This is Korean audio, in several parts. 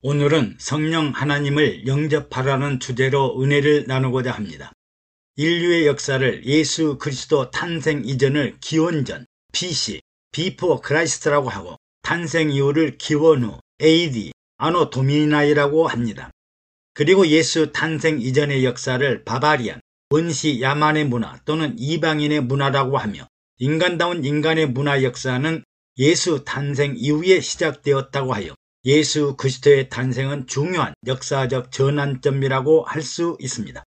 오늘은 성령 하나님을 영접하라는 주제로 은혜를 나누고자 합니다. 인류의 역사를 예수 그리스도 탄생 이전을 기원전, BC, Before Christ라고 하고 탄생 이후를 기원 후, AD, 아노 도미나이라고 합니다. 그리고 예수 탄생 이전의 역사를 바바리안, 원시 야만의 문화 또는 이방인의 문화라고 하며 인간다운 인간의 문화 역사는 예수 탄생 이후에 시작되었다고 하여 예수 그리스도의 탄생은 중요한 역사적 전환점이라고 할 수 있습니다.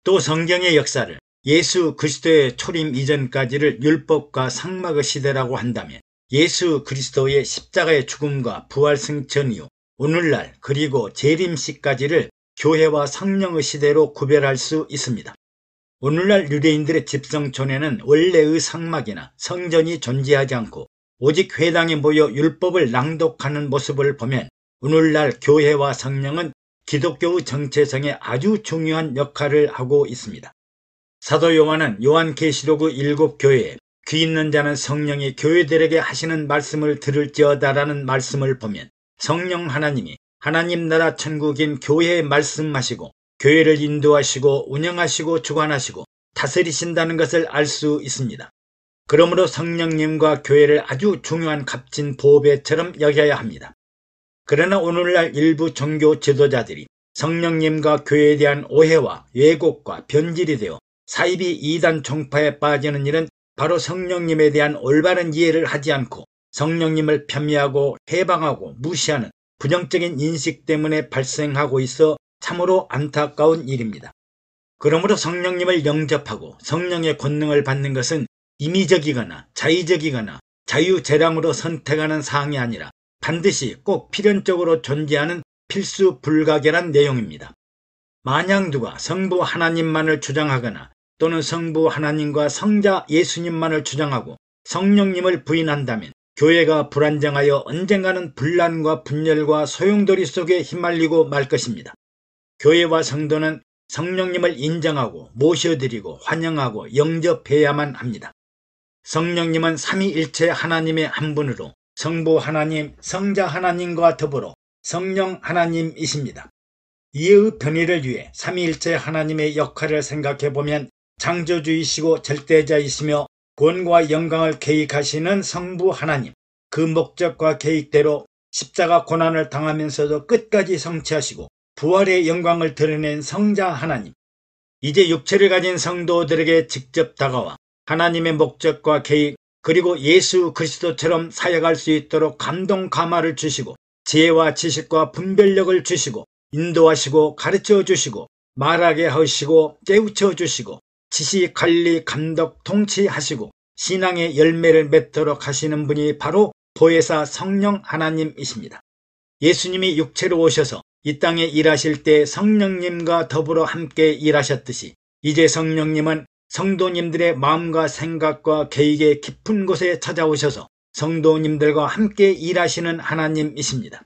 또 성경의 역사를 예수 그리스도의 초림 이전까지를 율법과 상막의 시대라고 한다면 예수 그리스도의 십자가의 죽음과 부활 승천 이후 오늘날 그리고 재림시까지를 교회와 성령의 시대로 구별할 수 있습니다. 오늘날 유대인들의 집성촌에는 원래의 상막이나 성전이 존재하지 않고 오직 회당에 모여 율법을 낭독하는 모습을 보면 오늘날 교회와 성령은 기독교의 정체성에 아주 중요한 역할을 하고 있습니다. 사도 요한은 요한계시록의 7교회에 귀 있는 자는 성령이 교회들에게 하시는 말씀을 들을지어다라는 말씀을 보면 성령 하나님이 하나님 나라 천국인 교회에 말씀하시고 교회를 인도하시고 운영하시고 주관하시고 다스리신다는 것을 알 수 있습니다. 그러므로 성령님과 교회를 아주 중요한 값진 보배처럼 여겨야 합니다. 그러나 오늘날 일부 종교 지도자들이 성령님과 교회에 대한 오해와 왜곡과 변질이 되어 사이비 이단 종파에 빠지는 일은 바로 성령님에 대한 올바른 이해를 하지 않고 성령님을 편미하고 해방하고 무시하는 부정적인 인식 때문에 발생하고 있어 참으로 안타까운 일입니다. 그러므로 성령님을 영접하고 성령의 권능을 받는 것은 임의적이거나 자의적이거나 자유재량으로 선택하는 사항이 아니라 반드시 꼭 필연적으로 존재하는 필수 불가결한 내용입니다. 만약 누가 성부 하나님만을 주장하거나 또는 성부 하나님과 성자 예수님만을 주장하고 성령님을 부인한다면 교회가 불안정하여 언젠가는 분란과 분열과 소용돌이 속에 휘말리고 말 것입니다. 교회와 성도는 성령님을 인정하고 모셔드리고 환영하고 영접해야만 합니다. 성령님은 삼위일체 하나님의 한 분으로 성부 하나님, 성자 하나님과 더불어 성령 하나님이십니다. 이의 편의를 위해 삼위일체 하나님의 역할을 생각해보면 창조주이시고 절대자이시며 구원과 영광을 계획하시는 성부 하나님, 그 목적과 계획대로 십자가 고난을 당하면서도 끝까지 성취하시고 부활의 영광을 드러낸 성자 하나님, 이제 육체를 가진 성도들에게 직접 다가와 하나님의 목적과 계획 그리고 예수 그리스도처럼 사역할 수 있도록 감동 감화를 주시고 지혜와 지식과 분별력을 주시고 인도하시고 가르쳐 주시고 말하게 하시고 깨우쳐 주시고 지시 관리 감독 통치하시고 신앙의 열매를 맺도록 하시는 분이 바로 보혜사 성령 하나님이십니다. 예수님이 육체로 오셔서 이 땅에 일하실 때 성령님과 더불어 함께 일하셨듯이 이제 성령님은 성도님들의 마음과 생각과 계획의 깊은 곳에 찾아오셔서 성도님들과 함께 일하시는 하나님이십니다.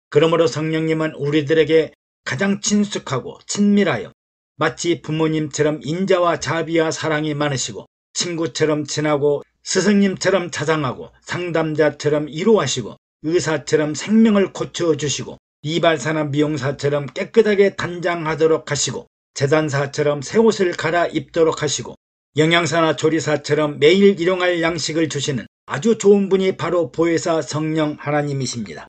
그러므로 성령님은 우리들에게 가장 친숙하고 친밀하여 마치 부모님처럼 인자와 자비와 사랑이 많으시고 친구처럼 친하고 스승님처럼 자상하고 상담자처럼 위로하시고 의사처럼 생명을 고쳐주시고 이발사나 미용사처럼 깨끗하게 단장하도록 하시고 제단사처럼 새 옷을 갈아입도록 하시고 영양사나 조리사처럼 매일 일용할 양식을 주시는 아주 좋은 분이 바로 보혜사 성령 하나님이십니다.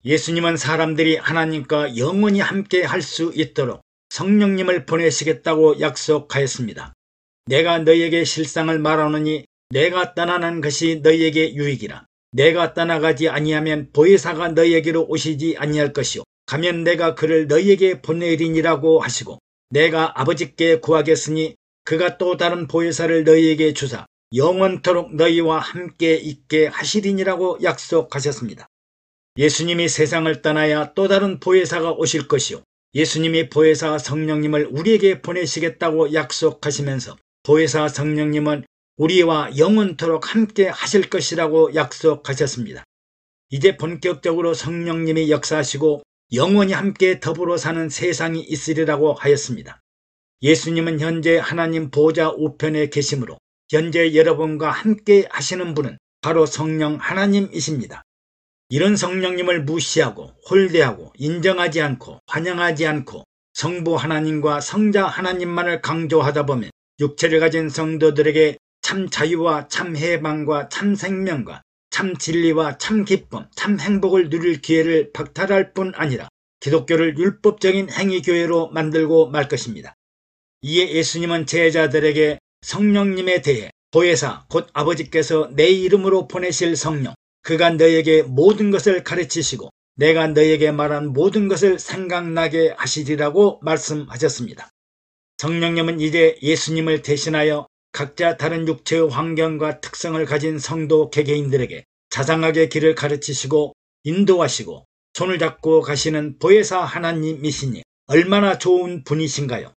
예수님은 사람들이 하나님과 영원히 함께 할 수 있도록 성령님을 보내시겠다고 약속하였습니다. 내가 너희에게 실상을 말하노니 내가 떠나는 것이 너희에게 유익이라. 내가 떠나가지 아니하면 보혜사가 너희에게로 오시지 아니할 것이요 가면 내가 그를 너희에게 보내리니라고 하시고 내가 아버지께 구하겠으니 그가 또 다른 보혜사를 너희에게 주사 영원토록 너희와 함께 있게 하시리니라고 약속하셨습니다. 예수님이 세상을 떠나야 또 다른 보혜사가 오실 것이요 예수님이 보혜사 성령님을 우리에게 보내시겠다고 약속하시면서 보혜사 성령님은 우리와 영원토록 함께 하실 것이라고 약속하셨습니다. 이제 본격적으로 성령님이 역사하시고 영원히 함께 더불어 사는 세상이 있으리라고 하였습니다. 예수님은 현재 하나님 보좌 우편에 계시므로 현재 여러분과 함께 하시는 분은 바로 성령 하나님이십니다. 이런 성령님을 무시하고 홀대하고 인정하지 않고 환영하지 않고 성부 하나님과 성자 하나님만을 강조하다 보면 육체를 가진 성도들에게 참 자유와 참 해방과 참 생명과 참 진리와 참 기쁨, 참 행복을 누릴 기회를 박탈할 뿐 아니라 기독교를 율법적인 행위교회로 만들고 말 것입니다. 이에 예수님은 제자들에게 성령님에 대해 보혜사 곧 아버지께서 내 이름으로 보내실 성령, 그가 너에게 모든 것을 가르치시고 내가 너에게 말한 모든 것을 생각나게 하시리라고 말씀하셨습니다. 성령님은 이제 예수님을 대신하여 각자 다른 육체의 환경과 특성을 가진 성도 개개인들에게 자상하게 길을 가르치시고 인도하시고 손을 잡고 가시는 보혜사 하나님이시니 얼마나 좋은 분이신가요?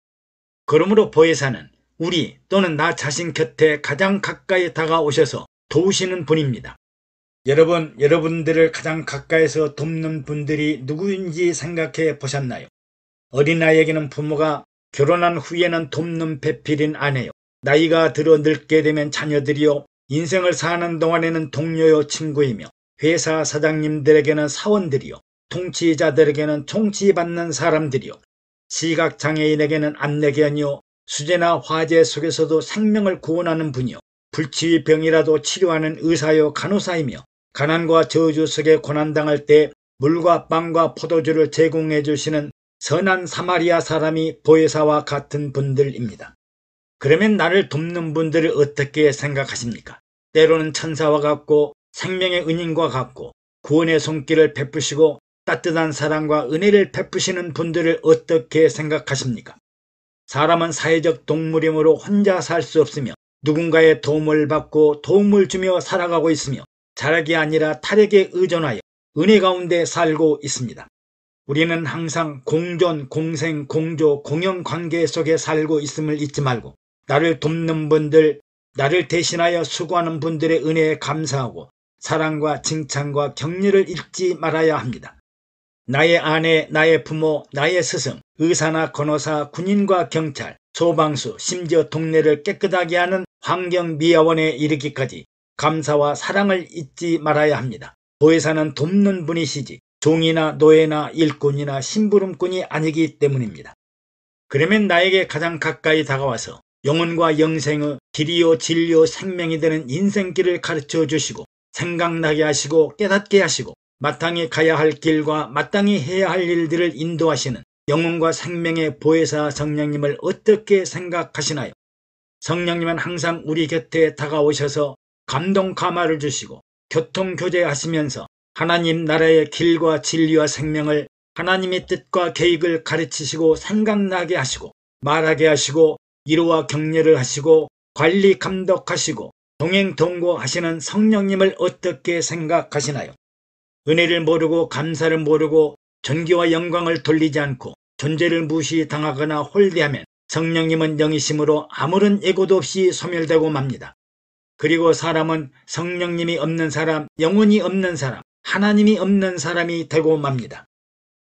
그러므로 보혜사는 우리 또는 나 자신 곁에 가장 가까이 다가오셔서 도우시는 분입니다. 여러분들을 가장 가까이서 돕는 분들이 누구인지 생각해 보셨나요? 어린아이에게는 부모가, 결혼한 후에는 돕는 배필인 아내요, 나이가 들어 늙게 되면 자녀들이요, 인생을 사는 동안에는 동료요 친구이며 회사 사장님들에게는 사원들이요, 통치자들에게는 통치받는 사람들이요, 시각장애인에게는 안내견이요, 수재나 화재 속에서도 생명을 구원하는 분이요, 불치병이라도 치료하는 의사요 간호사이며 가난과 저주 속에 고난당할 때 물과 빵과 포도주를 제공해 주시는 선한 사마리아 사람이 보혜사와 같은 분들입니다. 그러면 나를 돕는 분들을 어떻게 생각하십니까? 때로는 천사와 같고 생명의 은인과 같고 구원의 손길을 베푸시고 따뜻한 사랑과 은혜를 베푸시는 분들을 어떻게 생각하십니까? 사람은 사회적 동물이므로 혼자 살 수 없으며 누군가의 도움을 받고 도움을 주며 살아가고 있으며 자력이 아니라 타력에 의존하여 은혜 가운데 살고 있습니다. 우리는 항상 공존, 공생, 공조, 공영 관계 속에 살고 있음을 잊지 말고 나를 돕는 분들, 나를 대신하여 수고하는 분들의 은혜에 감사하고 사랑과 칭찬과 격려를 잃지 말아야 합니다. 나의 아내, 나의 부모, 나의 스승, 의사나 간호사, 군인과 경찰, 소방수, 심지어 동네를 깨끗하게 하는 환경미화원에 이르기까지 감사와 사랑을 잊지 말아야 합니다. 보혜사는 돕는 분이시지 종이나 노예나 일꾼이나 심부름꾼이 아니기 때문입니다. 그러면 나에게 가장 가까이 다가와서 영혼과 영생의 길이요 진리요 생명이 되는 인생길을 가르쳐 주시고 생각나게 하시고 깨닫게 하시고 마땅히 가야 할 길과 마땅히 해야 할 일들을 인도하시는 영혼과 생명의 보혜사 성령님을 어떻게 생각하시나요? 성령님은 항상 우리 곁에 다가오셔서 감동 감화를 주시고 교통교제하시면서 하나님 나라의 길과 진리와 생명을 하나님의 뜻과 계획을 가르치시고 생각나게 하시고 말하게 하시고 위로와 격려를 하시고 관리 감독하시고 동행 동거하시는 성령님을 어떻게 생각하시나요? 은혜를 모르고 감사를 모르고 존귀와 영광을 돌리지 않고 존재를 무시당하거나 홀대하면 성령님은 영이심으로 아무런 예고도 없이 소멸되고 맙니다. 그리고 사람은 성령님이 없는 사람, 영혼이 없는 사람, 하나님이 없는 사람이 되고 맙니다.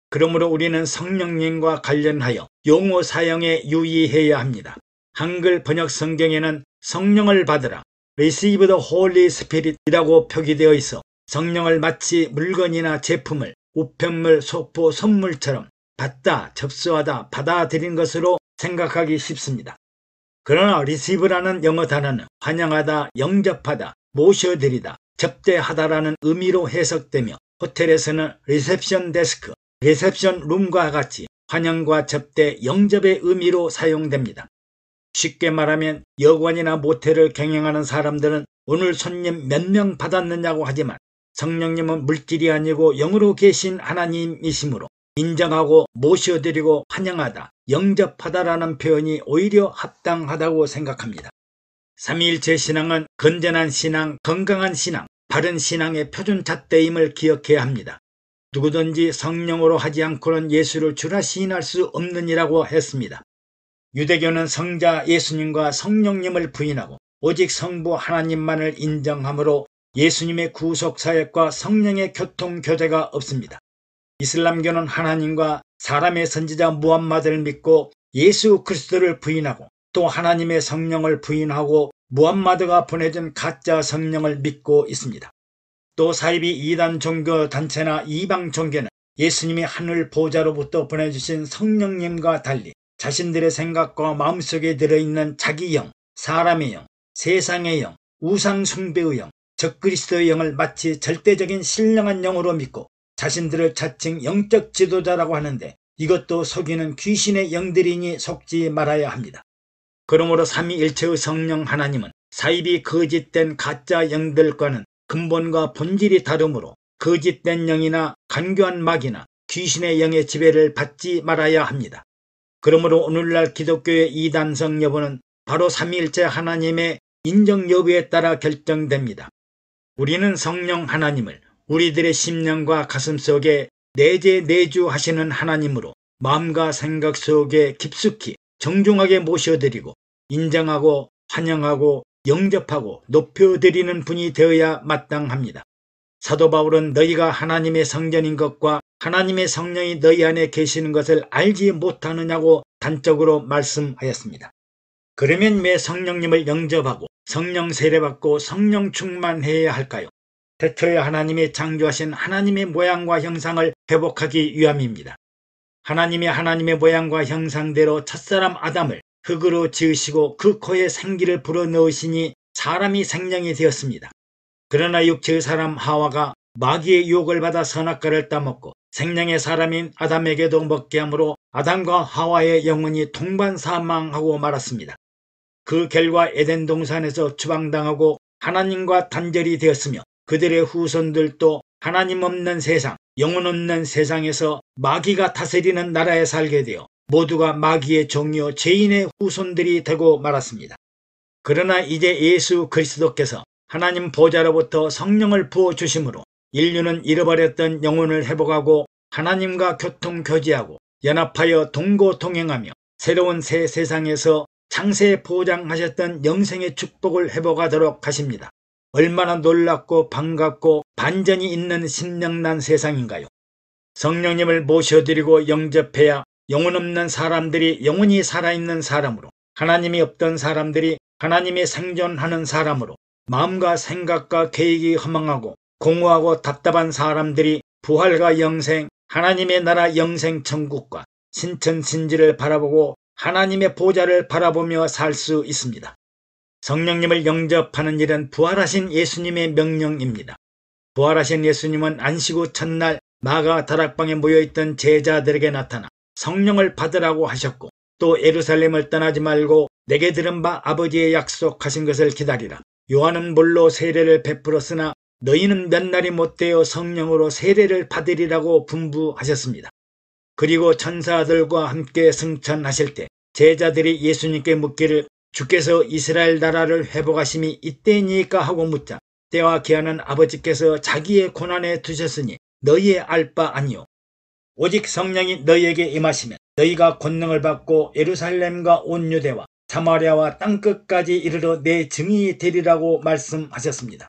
그러므로 우리는 성령님과 관련하여 용어 사용에 유의해야 합니다. 한글 번역 성경에는 성령을 받으라, Receive the Holy Spirit이라고 표기되어 있어 성령을 마치 물건이나 제품을 우편물, 소포, 선물처럼 받다, 접수하다, 받아들인 것으로 생각하기 쉽습니다. 그러나 receive라는 영어 단어는 환영하다, 영접하다, 모셔드리다, 접대하다라는 의미로 해석되며 호텔에서는 리셉션 데스크, 리셉션 룸과 같이 환영과 접대, 영접의 의미로 사용됩니다. 쉽게 말하면 여관이나 모텔을 경영하는 사람들은 오늘 손님 몇 명 받았느냐고 하지만 성령님은 물질이 아니고 영으로 계신 하나님이시므로 인정하고 모셔드리고 환영하다, 영접하다라는 표현이 오히려 합당하다고 생각합니다. 삼위일체 신앙은 건전한 신앙, 건강한 신앙, 바른 신앙의 표준 잣대임을 기억해야 합니다. 누구든지 성령으로 하지 않고는 예수를 주라 시인할 수 없느니라고 했습니다. 유대교는 성자 예수님과 성령님을 부인하고 오직 성부 하나님만을 인정하므로 예수님의 구속사역과 성령의 교통교제가 없습니다. 이슬람교는 하나님과 사람의 선지자 무함마드를 믿고 예수 그리스도를 부인하고 또 하나님의 성령을 부인하고 무함마드가 보내준 가짜 성령을 믿고 있습니다. 또 사이비 이단 종교 단체나 이방 종교는 예수님이 하늘 보좌로부터 보내주신 성령님과 달리 자신들의 생각과 마음속에 들어있는 자기 영, 사람의 영, 세상의 영, 우상 숭배의 영, 적그리스도의 영을 마치 절대적인 신령한 영으로 믿고 자신들을 자칭 영적 지도자라고 하는데, 이것도 속이는 귀신의 영들이니 속지 말아야 합니다. 그러므로 삼위일체의 성령 하나님은 사이비 거짓된 가짜 영들과는 근본과 본질이 다르므로 거짓된 영이나 간교한 마귀나 귀신의 영의 지배를 받지 말아야 합니다. 그러므로 오늘날 기독교의 이단성 여부는 바로 삼위일체 하나님의 인정 여부에 따라 결정됩니다. 우리는 성령 하나님을 우리들의 심령과 가슴 속에 내주하시는 하나님으로 마음과 생각 속에 깊숙이 정중하게 모셔드리고 인정하고 환영하고 영접하고 높여드리는 분이 되어야 마땅합니다. 사도 바울은 너희가 하나님의 성전인 것과 하나님의 성령이 너희 안에 계시는 것을 알지 못하느냐고 단적으로 말씀하였습니다. 그러면 왜 성령님을 영접하고 성령 세례받고 성령 충만해야 할까요? 태초에 하나님이 창조하신 하나님의 모양과 형상을 회복하기 위함입니다. 하나님이 하나님의 모양과 형상대로 첫사람 아담을 흙으로 지으시고 그 코에 생기를 불어넣으시니 사람이 생명이 되었습니다. 그러나 육체의 사람 하와가 마귀의 유혹을 받아 선악과를 따먹고 생명의 사람인 아담에게도 먹게 하므로 아담과 하와의 영혼이 동반 사망하고 말았습니다. 그 결과 에덴 동산에서 추방당하고 하나님과 단절이 되었으며 그들의 후손들도 하나님 없는 세상, 영혼 없는 세상에서 마귀가 다스리는 나라에 살게 되어 모두가 마귀의 종이요 죄인의 후손들이 되고 말았습니다. 그러나 이제 예수 그리스도께서 하나님 보좌로부터 성령을 부어주심으로 인류는 잃어버렸던 영혼을 회복하고 하나님과 교통교제하고 연합하여 동고동행하며 새로운 새 세상에서 창세 보장하셨던 영생의 축복을 회복하도록 하십니다. 얼마나 놀랍고 반갑고 반전이 있는 신령난 세상인가요? 성령님을 모셔드리고 영접해야 영혼 없는 사람들이 영혼이 살아있는 사람으로, 하나님이 없던 사람들이 하나님이 생존하는 사람으로, 마음과 생각과 계획이 허망하고 공허하고 답답한 사람들이 부활과 영생, 하나님의 나라 영생 천국과 신천신지를 바라보고 하나님의 보좌를 바라보며 살 수 있습니다. 성령님을 영접하는 일은 부활하신 예수님의 명령입니다. 부활하신 예수님은 안식 후 첫날 마가 다락방에 모여있던 제자들에게 나타나 성령을 받으라고 하셨고, 또 예루살렘을 떠나지 말고 내게 들은 바 아버지의 약속하신 것을 기다리라. 요한은 물로 세례를 베풀었으나 너희는 몇 날이 못되어 성령으로 세례를 받으리라고 분부하셨습니다. 그리고 천사들과 함께 승천하실 때 제자들이 예수님께 묻기를 주께서 이스라엘 나라를 회복하심이 이때니까 하고 묻자, 때와 기한은 아버지께서 자기의 고난에 두셨으니 너희의 알 바 아니요. 오직 성령이 너희에게 임하시면 너희가 권능을 받고 예루살렘과 온 유대와 사마리아와 땅끝까지 이르러 내 증인이 되리라고 말씀하셨습니다.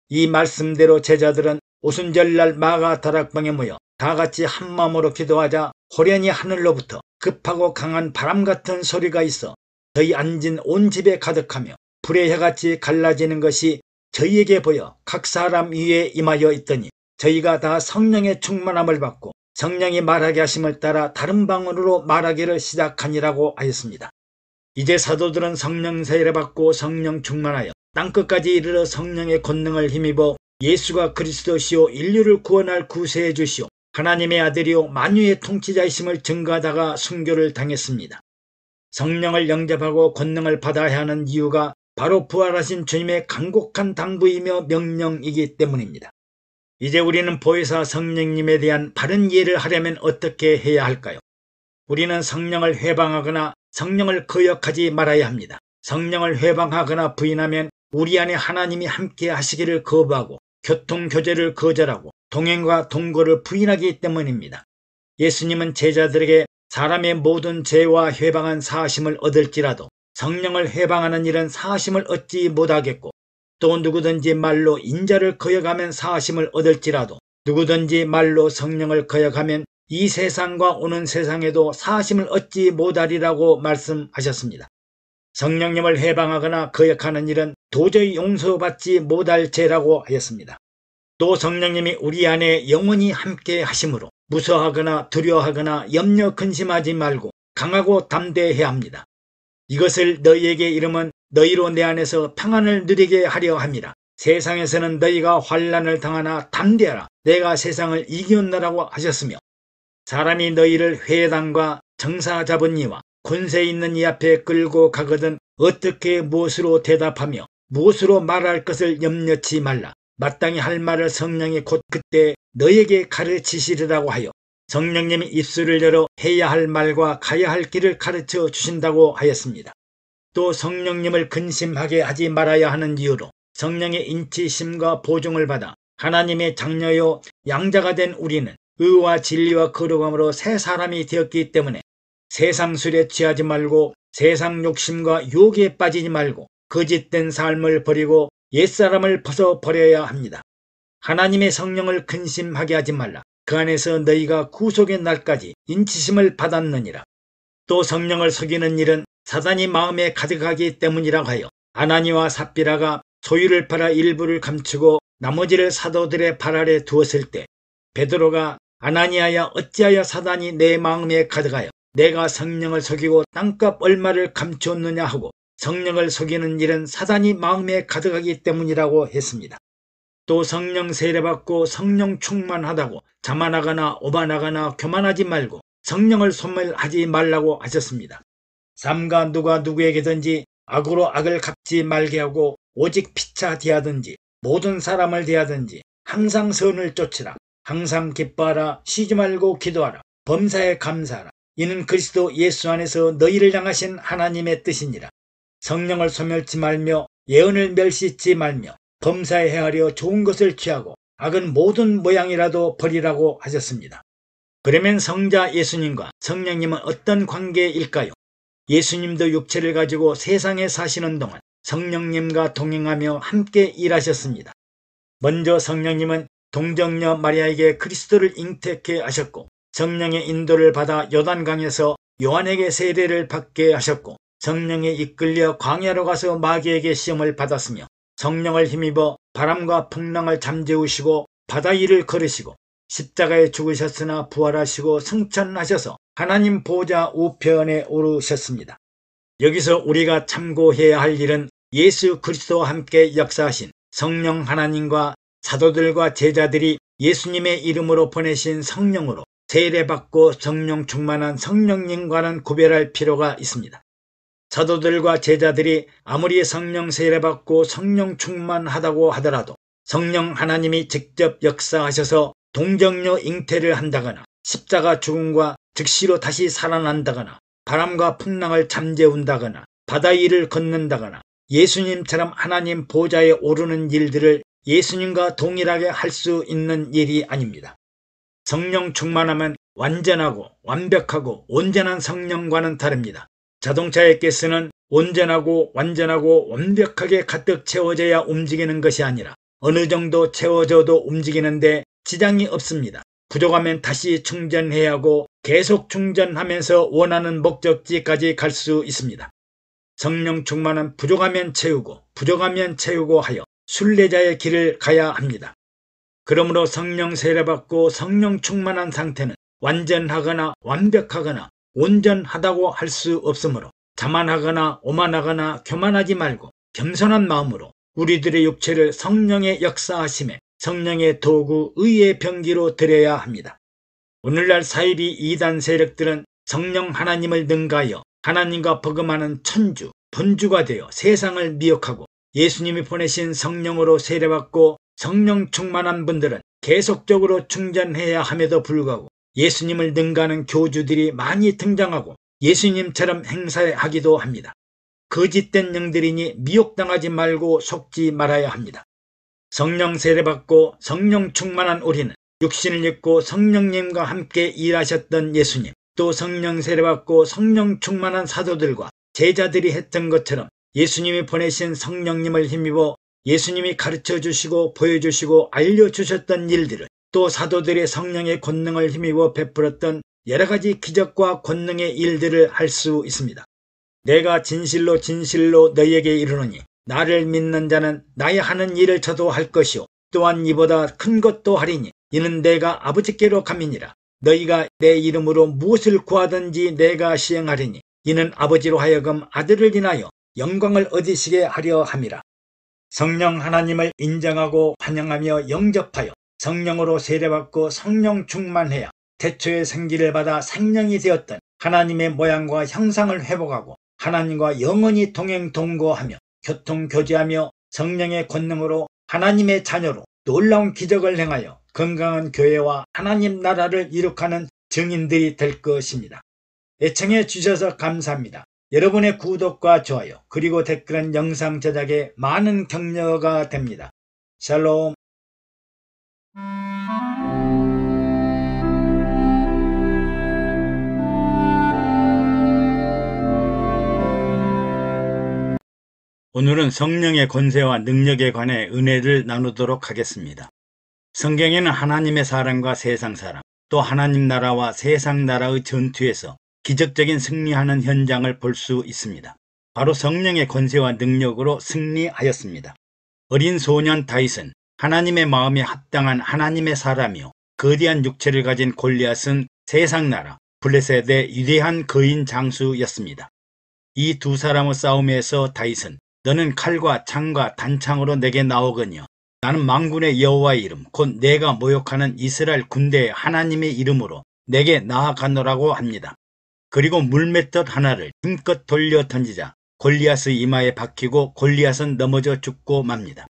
이 말씀대로 제자들은 오순절날 마가 다락방에 모여 다같이 한마음으로 기도하자 호련히 하늘로부터 급하고 강한 바람 같은 소리가 있어 저희 앉은 온 집에 가득하며 불의 혀같이 갈라지는 것이 저희에게 보여 각 사람 위에 임하여 있더니 저희가 다 성령의 충만함을 받고 성령이 말하게 하심을 따라 다른 방언으로 말하기를 시작하니라고 하였습니다. 이제 사도들은 성령 세례를 받고 성령 충만하여 땅끝까지 이르러 성령의 권능을 힘입어 예수가 그리스도시요 인류를 구원할 구세해 주시오 하나님의 아들이요 만유의 통치자이심을 증거하다가 순교를 당했습니다. 성령을 영접하고 권능을 받아야 하는 이유가 바로 부활하신 주님의 간곡한 당부이며 명령이기 때문입니다. 이제 우리는 보혜사 성령님에 대한 바른 이해를 하려면 어떻게 해야 할까요? 우리는 성령을 회방하거나 성령을 거역하지 말아야 합니다. 성령을 회방하거나 부인하면 우리 안에 하나님이 함께 하시기를 거부하고 교통교제를 거절하고 동행과 동거를 부인하기 때문입니다. 예수님은 제자들에게 사람의 모든 죄와 회방한 사하심을 얻을지라도 성령을 회방하는 일은 사하심을 얻지 못하겠고, 또 누구든지 말로 인자를 거역하면 사하심을 얻을지라도 누구든지 말로 성령을 거역하면 이 세상과 오는 세상에도 사하심을 얻지 못하리라고 말씀하셨습니다. 성령님을 해방하거나 거역하는 일은 도저히 용서받지 못할 죄라고 하였습니다. 또 성령님이 우리 안에 영원히 함께 하심으로 무서워하거나 두려워하거나 염려 근심하지 말고 강하고 담대해야 합니다. 이것을 너희에게 이르면 너희로 내 안에서 평안을 누리게 하려 함이라. 세상에서는 너희가 환난을 당하나 담대하라. 내가 세상을 이기었노라고 하셨으며, 사람이 너희를 회당과 정사 잡은 이와 권세 있는 이 앞에 끌고 가거든 어떻게 무엇으로 대답하며 무엇으로 말할 것을 염려치 말라. 마땅히 할 말을 성령이 곧 그때 너희에게 가르치시리라고 하여 성령님이 입술을 열어 해야 할 말과 가야 할 길을 가르쳐 주신다고 하였습니다. 또 성령님을 근심하게 하지 말아야 하는 이유로 성령의 인치심과 보증을 받아 하나님의 장녀요 양자가 된 우리는 의와 진리와 거룩함으로 새 사람이 되었기 때문에 세상 술에 취하지 말고 세상 욕심과 유혹에 빠지지 말고 거짓된 삶을 버리고 옛사람을 벗어버려야 합니다. 하나님의 성령을 근심하게 하지 말라. 그 안에서 너희가 구속의 날까지 인치심을 받았느니라. 또 성령을 속이는 일은 사단이 마음에 가득하기 때문이라고 하여 아나니와 삽비라가 소유를 팔아 일부를 감추고 나머지를 사도들의 발 아래 두었을 때 베드로가 아나니아야 어찌하여 사단이 내 마음에 가득하여 내가 성령을 속이고 땅값 얼마를 감추었느냐 하고 성령을 속이는 일은 사단이 마음에 가득하기 때문이라고 했습니다. 또 성령 세례받고 성령 충만하다고 자만하거나 오만하거나 교만하지 말고 성령을 소멸하지 말라고 하셨습니다. 삼가 누가 누구에게든지 악으로 악을 갚지 말게 하고 오직 피차 대하든지 모든 사람을 대하든지 항상 선을 쫓으라. 항상 기뻐하라. 쉬지 말고 기도하라. 범사에 감사하라. 이는 그리스도 예수 안에서 너희를 향하신 하나님의 뜻이니라. 성령을 소멸치 말며 예언을 멸시치 말며 범사에 행하려 좋은 것을 취하고 악은 모든 모양이라도 버리라고 하셨습니다. 그러면 성자 예수님과 성령님은 어떤 관계일까요? 예수님도 육체를 가지고 세상에 사시는 동안 성령님과 동행하며 함께 일하셨습니다. 먼저 성령님은 동정녀 마리아에게 그리스도를 잉태케 하셨고 성령의 인도를 받아 요단강에서 요한에게 세례를 받게 하셨고 성령에 이끌려 광야로 가서 마귀에게 시험을 받았으며 성령을 힘입어 바람과 풍랑을 잠재우시고 바다 위를 걸으시고 십자가에 죽으셨으나 부활하시고 승천하셔서 하나님 보좌 우편에 오르셨습니다. 여기서 우리가 참고해야 할 일은 예수 그리스도와 함께 역사하신 성령 하나님과 사도들과 제자들이 예수님의 이름으로 보내신 성령으로 세례받고 성령 충만한 성령님과는 구별할 필요가 있습니다. 사도들과 제자들이 아무리 성령 세례받고 성령 충만하다고 하더라도 성령 하나님이 직접 역사하셔서 동정녀 잉태를 한다거나 십자가 죽음과 즉시로 다시 살아난다거나 바람과 풍랑을 잠재운다거나 바다 위를 걷는다거나 예수님처럼 하나님 보좌에 오르는 일들을 예수님과 동일하게 할 수 있는 일이 아닙니다. 성령 충만하면 완전하고 완벽하고 온전한 성령과는 다릅니다. 자동차의 가스는 온전하고 완전하고 완벽하게 가득 채워져야 움직이는 것이 아니라 어느 정도 채워져도 움직이는데 지장이 없습니다. 부족하면 다시 충전해야 하고 계속 충전하면서 원하는 목적지까지 갈 수 있습니다. 성령 충만은 부족하면 채우고 부족하면 채우고 하여 순례자의 길을 가야 합니다. 그러므로 성령 세례받고 성령 충만한 상태는 완전하거나 완벽하거나 온전하다고 할 수 없으므로 자만하거나 오만하거나 교만하지 말고 겸손한 마음으로 우리들의 육체를 성령의 역사하심에 성령의 도구 의의 병기로 드려야 합니다. 오늘날 사이비 이단 세력들은 성령 하나님을 능가하여 하나님과 버금하는 천주, 본주가 되어 세상을 미혹하고 예수님이 보내신 성령으로 세례받고 성령 충만한 분들은 계속적으로 충전해야 함에도 불구하고 예수님을 능가하는 교주들이 많이 등장하고 예수님처럼 행사하기도 합니다. 거짓된 영들이니 미혹당하지 말고 속지 말아야 합니다. 성령 세례받고 성령 충만한 우리는 육신을 입고 성령님과 함께 일하셨던 예수님, 또 성령 세례받고 성령 충만한 사도들과 제자들이 했던 것처럼 예수님이 보내신 성령님을 힘입어 예수님이 가르쳐주시고 보여주시고 알려주셨던 일들을, 또 사도들의 성령의 권능을 힘입어 베풀었던 여러가지 기적과 권능의 일들을 할 수 있습니다. 내가 진실로 진실로 너희에게 이르노니 나를 믿는 자는 나의 하는 일을 저도 할 것이요 또한 이보다 큰 것도 하리니 이는 내가 아버지께로 감이니라. 너희가 내 이름으로 무엇을 구하든지 내가 시행하리니 이는 아버지로 하여금 아들을 인하여 영광을 얻으시게 하려 함이라. 성령 하나님을 인정하고 환영하며 영접하여 성령으로 세례받고 성령 충만해야 태초의 생기를 받아 생명이 되었던 하나님의 모양과 형상을 회복하고 하나님과 영원히 동행 동거하며 교통 교제하며 성령의 권능으로 하나님의 자녀로 놀라운 기적을 행하여 건강한 교회와 하나님 나라를 이룩하는 증인들이 될 것입니다. 애청해 주셔서 감사합니다. 여러분의 구독과 좋아요 그리고 댓글은 영상 제작에 많은 격려가 됩니다. 샬롬. 오늘은 성령의 권세와 능력에 관해 은혜를 나누도록 하겠습니다. 성경에는 하나님의 사람과 세상 사람, 또 하나님 나라와 세상 나라의 전투에서 기적적인 승리하는 현장을 볼 수 있습니다. 바로 성령의 권세와 능력으로 승리하였습니다. 어린 소년 다윗은 하나님의 마음에 합당한 하나님의 사람이요 거대한 육체를 가진 골리앗은 세상 나라 블레셋의 위대한 거인 장수였습니다. 이 두 사람의 싸움에서 다윗은 너는 칼과 창과 단창으로 내게 나오거니와 나는 만군의 여호와의 이름 곧 내가 모욕하는 이스라엘 군대의 하나님의 이름으로 내게 나아가노라고 합니다. 그리고 물맷돌 하나를 힘껏 돌려 던지자 골리앗의 이마에 박히고 골리앗은 넘어져 죽고 맙니다.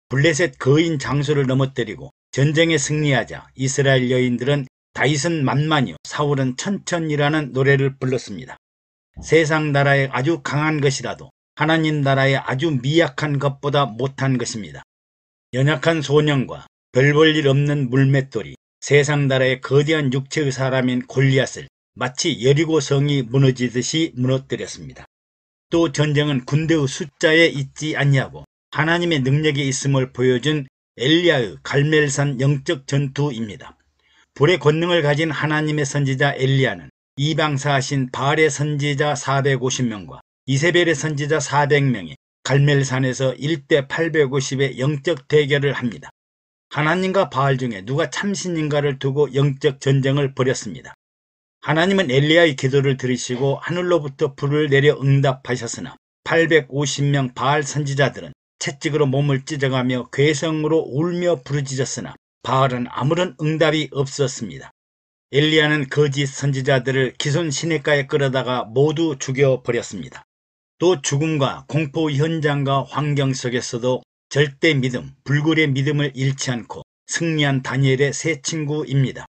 블레셋 거인 장수를 넘어뜨리고 전쟁에 승리하자 이스라엘 여인들은 다윗은 만만이요 사울은 천천이라는 노래를 불렀습니다. 세상 나라에 아주 강한 것이라도 하나님 나라에 아주 미약한 것보다 못한 것입니다. 연약한 소년과 별 볼 일 없는 물맷돌이 세상 나라의 거대한 육체의 사람인 골리앗을 마치 여리고 성이 무너지듯이 무너뜨렸습니다. 또 전쟁은 군대의 숫자에 있지 아니하고 하나님의 능력이 있음을 보여준 엘리야의 갈멜산 영적 전투입니다. 불의 권능을 가진 하나님의 선지자 엘리야는 이방사하신 바알의 선지자 450명과 이세벨의 선지자 400명이 갈멜산에서 1대 850의 영적 대결을 합니다. 하나님과 바알 중에 누가 참신인가를 두고 영적 전쟁을 벌였습니다. 하나님은 엘리야의 기도를 들으시고 하늘로부터 불을 내려 응답하셨으나 850명 바알 선지자들은 채찍으로 몸을 찢어가며 괴성으로 울며 부르짖었으나 바알은 아무런 응답이 없었습니다. 엘리야는 거짓 선지자들을 기손 시냇가에 끌어다가 모두 죽여버렸습니다. 또 죽음과 공포 현장과 환경 속에서도 절대 믿음, 불굴의 믿음을 잃지 않고 승리한 다니엘의 세 친구입니다.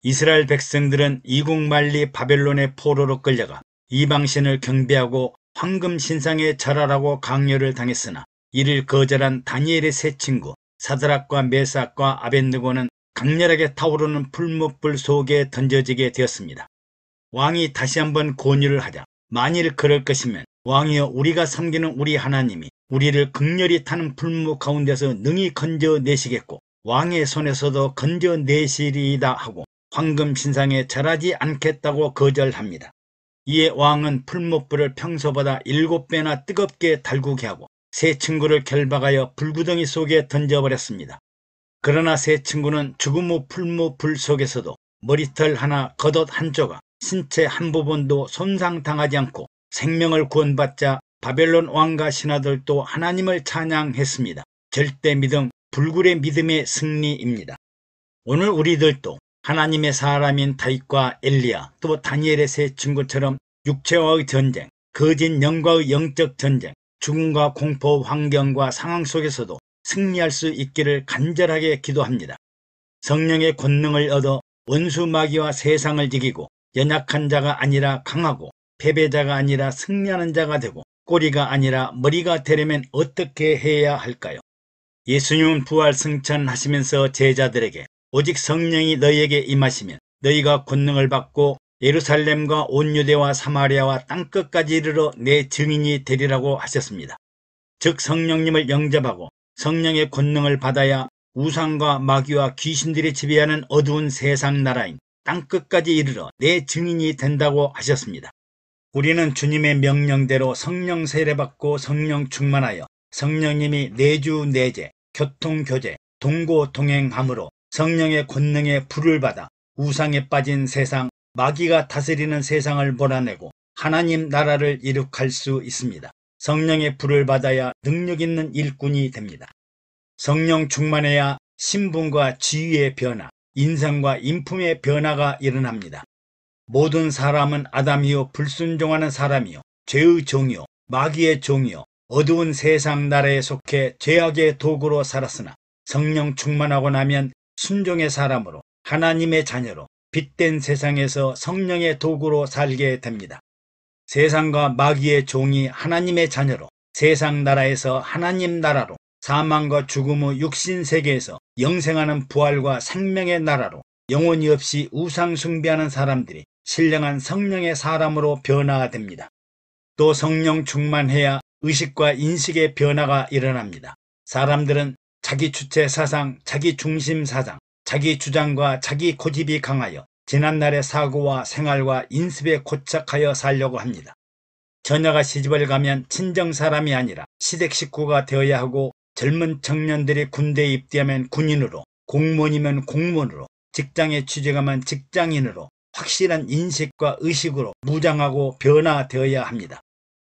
이스라엘 백성들은 이국만리 바벨론의 포로로 끌려가 이방신을 경배하고 황금 신상에 절하라고 강요를 당했으나 이를 거절한 다니엘의 세 친구 사드락과 메삭과 아벳느고는 강렬하게 타오르는 풀무불 속에 던져지게 되었습니다. 왕이 다시 한번 권유를 하자 만일 그럴 것이면 왕이여 우리가 섬기는 우리 하나님이 우리를 극렬히 타는 풀무 가운데서 능히 건져내시겠고 왕의 손에서도 건져내시리이다 하고 황금 신상에 절하지 않겠다고 거절합니다. 이에 왕은 풀무불을 평소보다 7배나 뜨겁게 달구게 하고 세 친구를 결박하여 불구덩이 속에 던져버렸습니다. 그러나 세 친구는 죽음 후 풀무불 속에서도 머리털 하나, 겉옷 한 조각, 신체 한 부분도 손상당하지 않고 생명을 구원받자 바벨론 왕과 신하들도 하나님을 찬양했습니다. 절대 믿음, 불굴의 믿음의 승리입니다. 오늘 우리들도 하나님의 사람인 다윗과 엘리야 또 다니엘의 세 친구처럼 육체와의 전쟁, 거짓 영과의 영적 전쟁, 죽음과 공포 환경과 상황 속에서도 승리할 수 있기를 간절하게 기도합니다. 성령의 권능을 얻어 원수 마귀와 세상을 이기고 연약한 자가 아니라 강하고 패배자가 아니라 승리하는 자가 되고 꼬리가 아니라 머리가 되려면 어떻게 해야 할까요? 예수님은 부활 승천하시면서 제자들에게 오직 성령이 너희에게 임하시면 너희가 권능을 받고 예루살렘과 온 유대와 사마리아와 땅끝까지 이르러 내 증인이 되리라고 하셨습니다. 즉 성령님을 영접하고 성령의 권능을 받아야 우상과 마귀와 귀신들이 지배하는 어두운 세상 나라인 땅끝까지 이르러 내 증인이 된다고 하셨습니다. 우리는 주님의 명령대로 성령 세례받고 성령 충만하여 성령님이 내주 내제, 교통교제, 동고동행함으로 성령의 권능에 불을 받아 우상에 빠진 세상, 마귀가 다스리는 세상을 몰아내고 하나님 나라를 이룩할 수 있습니다. 성령의 불을 받아야 능력 있는 일꾼이 됩니다. 성령 충만해야 신분과 지위의 변화, 인성과 인품의 변화가 일어납니다. 모든 사람은 아담이요 불순종하는 사람이요 죄의 종이요 마귀의 종이요 어두운 세상 나라에 속해 죄악의 도구로 살았으나 성령 충만하고 나면 순종의 사람으로 하나님의 자녀로 빛된 세상에서 성령의 도구로 살게 됩니다. 세상과 마귀의 종이 하나님의 자녀로 세상 나라에서 하나님 나라로 사망과 죽음의 육신 세계에서 영생하는 부활과 생명의 나라로 영혼이 없이 우상 숭배하는 사람들이 신령한 성령의 사람으로 변화됩니다. 또 성령 충만해야 의식과 인식의 변화가 일어납니다. 사람들은 자기 주체 사상, 자기 중심 사상, 자기 주장과 자기 고집이 강하여 지난날의 사고와 생활과 인습에 고착하여 살려고 합니다. 처녀가 시집을 가면 친정 사람이 아니라 시댁 식구가 되어야 하고 젊은 청년들이 군대에 입대하면 군인으로, 공무원이면 공무원으로, 직장에 취직하면 직장인으로 확실한 인식과 의식으로 무장하고 변화되어야 합니다.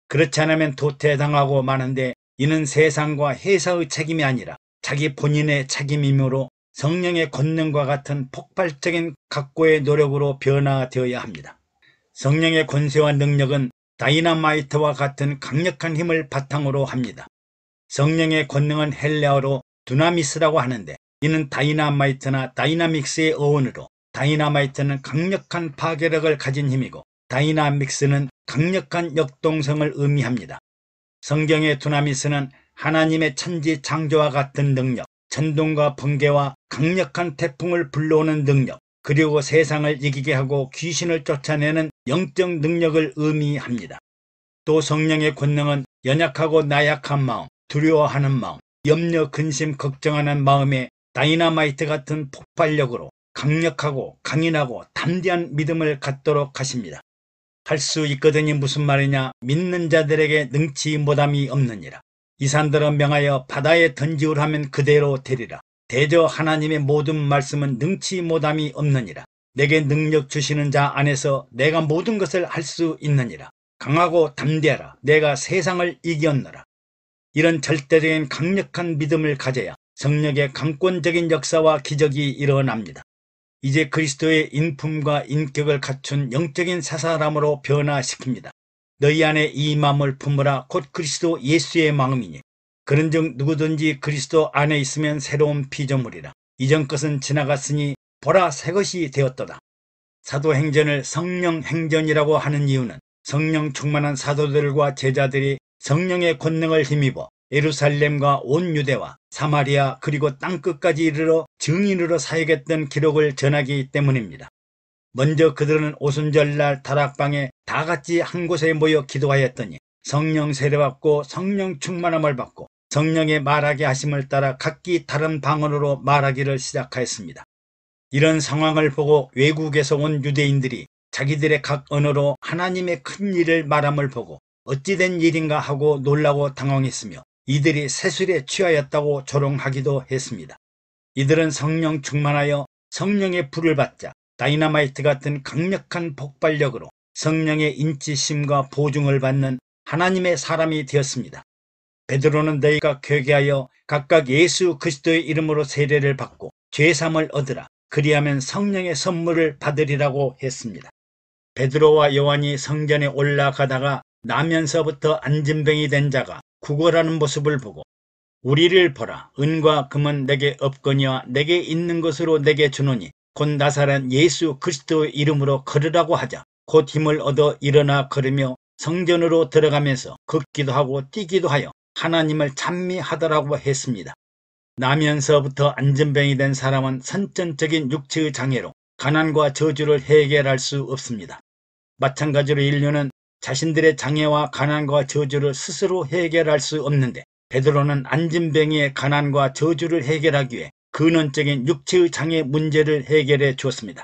그렇지 않으면 도태당하고 마는데 이는 세상과 회사의 책임이 아니라 자기 본인의 책임이므로 성령의 권능과 같은 폭발적인 각고의 노력으로 변화되어야 합니다. 성령의 권세와 능력은 다이너마이트와 같은 강력한 힘을 바탕으로 합니다. 성령의 권능은 헬레어로 두나미스라고 하는데 이는 다이너마이트나 다이나믹스의 어원으로 다이너마이트는 강력한 파괴력을 가진 힘이고 다이나믹스는 강력한 역동성을 의미합니다. 성경의 두나미스는 하나님의 천지 창조와 같은 능력, 천둥과 번개와 강력한 태풍을 불러오는 능력, 그리고 세상을 이기게 하고 귀신을 쫓아내는 영적 능력을 의미합니다. 또 성령의 권능은 연약하고 나약한 마음, 두려워하는 마음, 염려, 근심, 걱정하는 마음에 다이너마이트 같은 폭발력으로 강력하고 강인하고 담대한 믿음을 갖도록 하십니다. 할 수 있거든이 무슨 말이냐? 믿는 자들에게 능치 못함이 없느니라. 이 산들을 명하여 바다에 던지우라 하면 그대로 되리라. 대저 하나님의 모든 말씀은 능치 못함이 없느니라. 내게 능력 주시는 자 안에서 내가 모든 것을 할 수 있느니라. 강하고 담대하라. 내가 세상을 이겼노라. 이런 절대적인 강력한 믿음을 가져야 성령의 강권적인 역사와 기적이 일어납니다. 이제 그리스도의 인품과 인격을 갖춘 영적인 사사람으로 변화시킵니다. 너희 안에 이 마음을 품으라. 곧 그리스도 예수의 마음이니 그런즉 누구든지 그리스도 안에 있으면 새로운 피조물이라. 이전 것은 지나갔으니 보라 새것이 되었도다. 사도행전을 성령행전이라고 하는 이유는 성령 충만한 사도들과 제자들이 성령의 권능을 힘입어 예루살렘과 온 유대와 사마리아 그리고 땅끝까지 이르러 증인으로 사역했던 기록을 전하기 때문입니다. 먼저 그들은 오순절날 다락방에 다 같이 한 곳에 모여 기도하였더니 성령 세례받고 성령 충만함을 받고 성령의 말하게 하심을 따라 각기 다른 방언으로 말하기를 시작하였습니다. 이런 상황을 보고 외국에서 온 유대인들이 자기들의 각 언어로 하나님의 큰 일을 말함을 보고 어찌된 일인가 하고 놀라고 당황했으며 이들이 세술에 취하였다고 조롱하기도 했습니다. 이들은 성령 충만하여 성령의 불을 받자 다이너마이트 같은 강력한 폭발력으로 성령의 인치심과 보증을 받는 하나님의 사람이 되었습니다. 베드로는 너희가 회개하여 각각 예수 그리스도의 이름으로 세례를 받고 죄사함을 얻으라. 그리하면 성령의 선물을 받으리라고 했습니다. 베드로와 요한이 성전에 올라가다가 나면서부터 안진병이 된 자가 구걸하는 모습을 보고 우리를 보라. 은과 금은 내게 없거니와 내게 있는 것으로 내게 주노니 곧 나사렛 예수 그리스도의 이름으로 걸으라고 하자. 곧 힘을 얻어 일어나 걸으며 성전으로 들어가면서 걷기도 하고 뛰기도 하여 하나님을 찬미하더라고 했습니다. 나면서부터 안진병이 된 사람은 선천적인 육체의 장애로 가난과 저주를 해결할 수 없습니다. 마찬가지로 인류는 자신들의 장애와 가난과 저주를 스스로 해결할 수 없는데 베드로는 안진병의 가난과 저주를 해결하기 위해 근원적인 육체의 장애 문제를 해결해 주었습니다.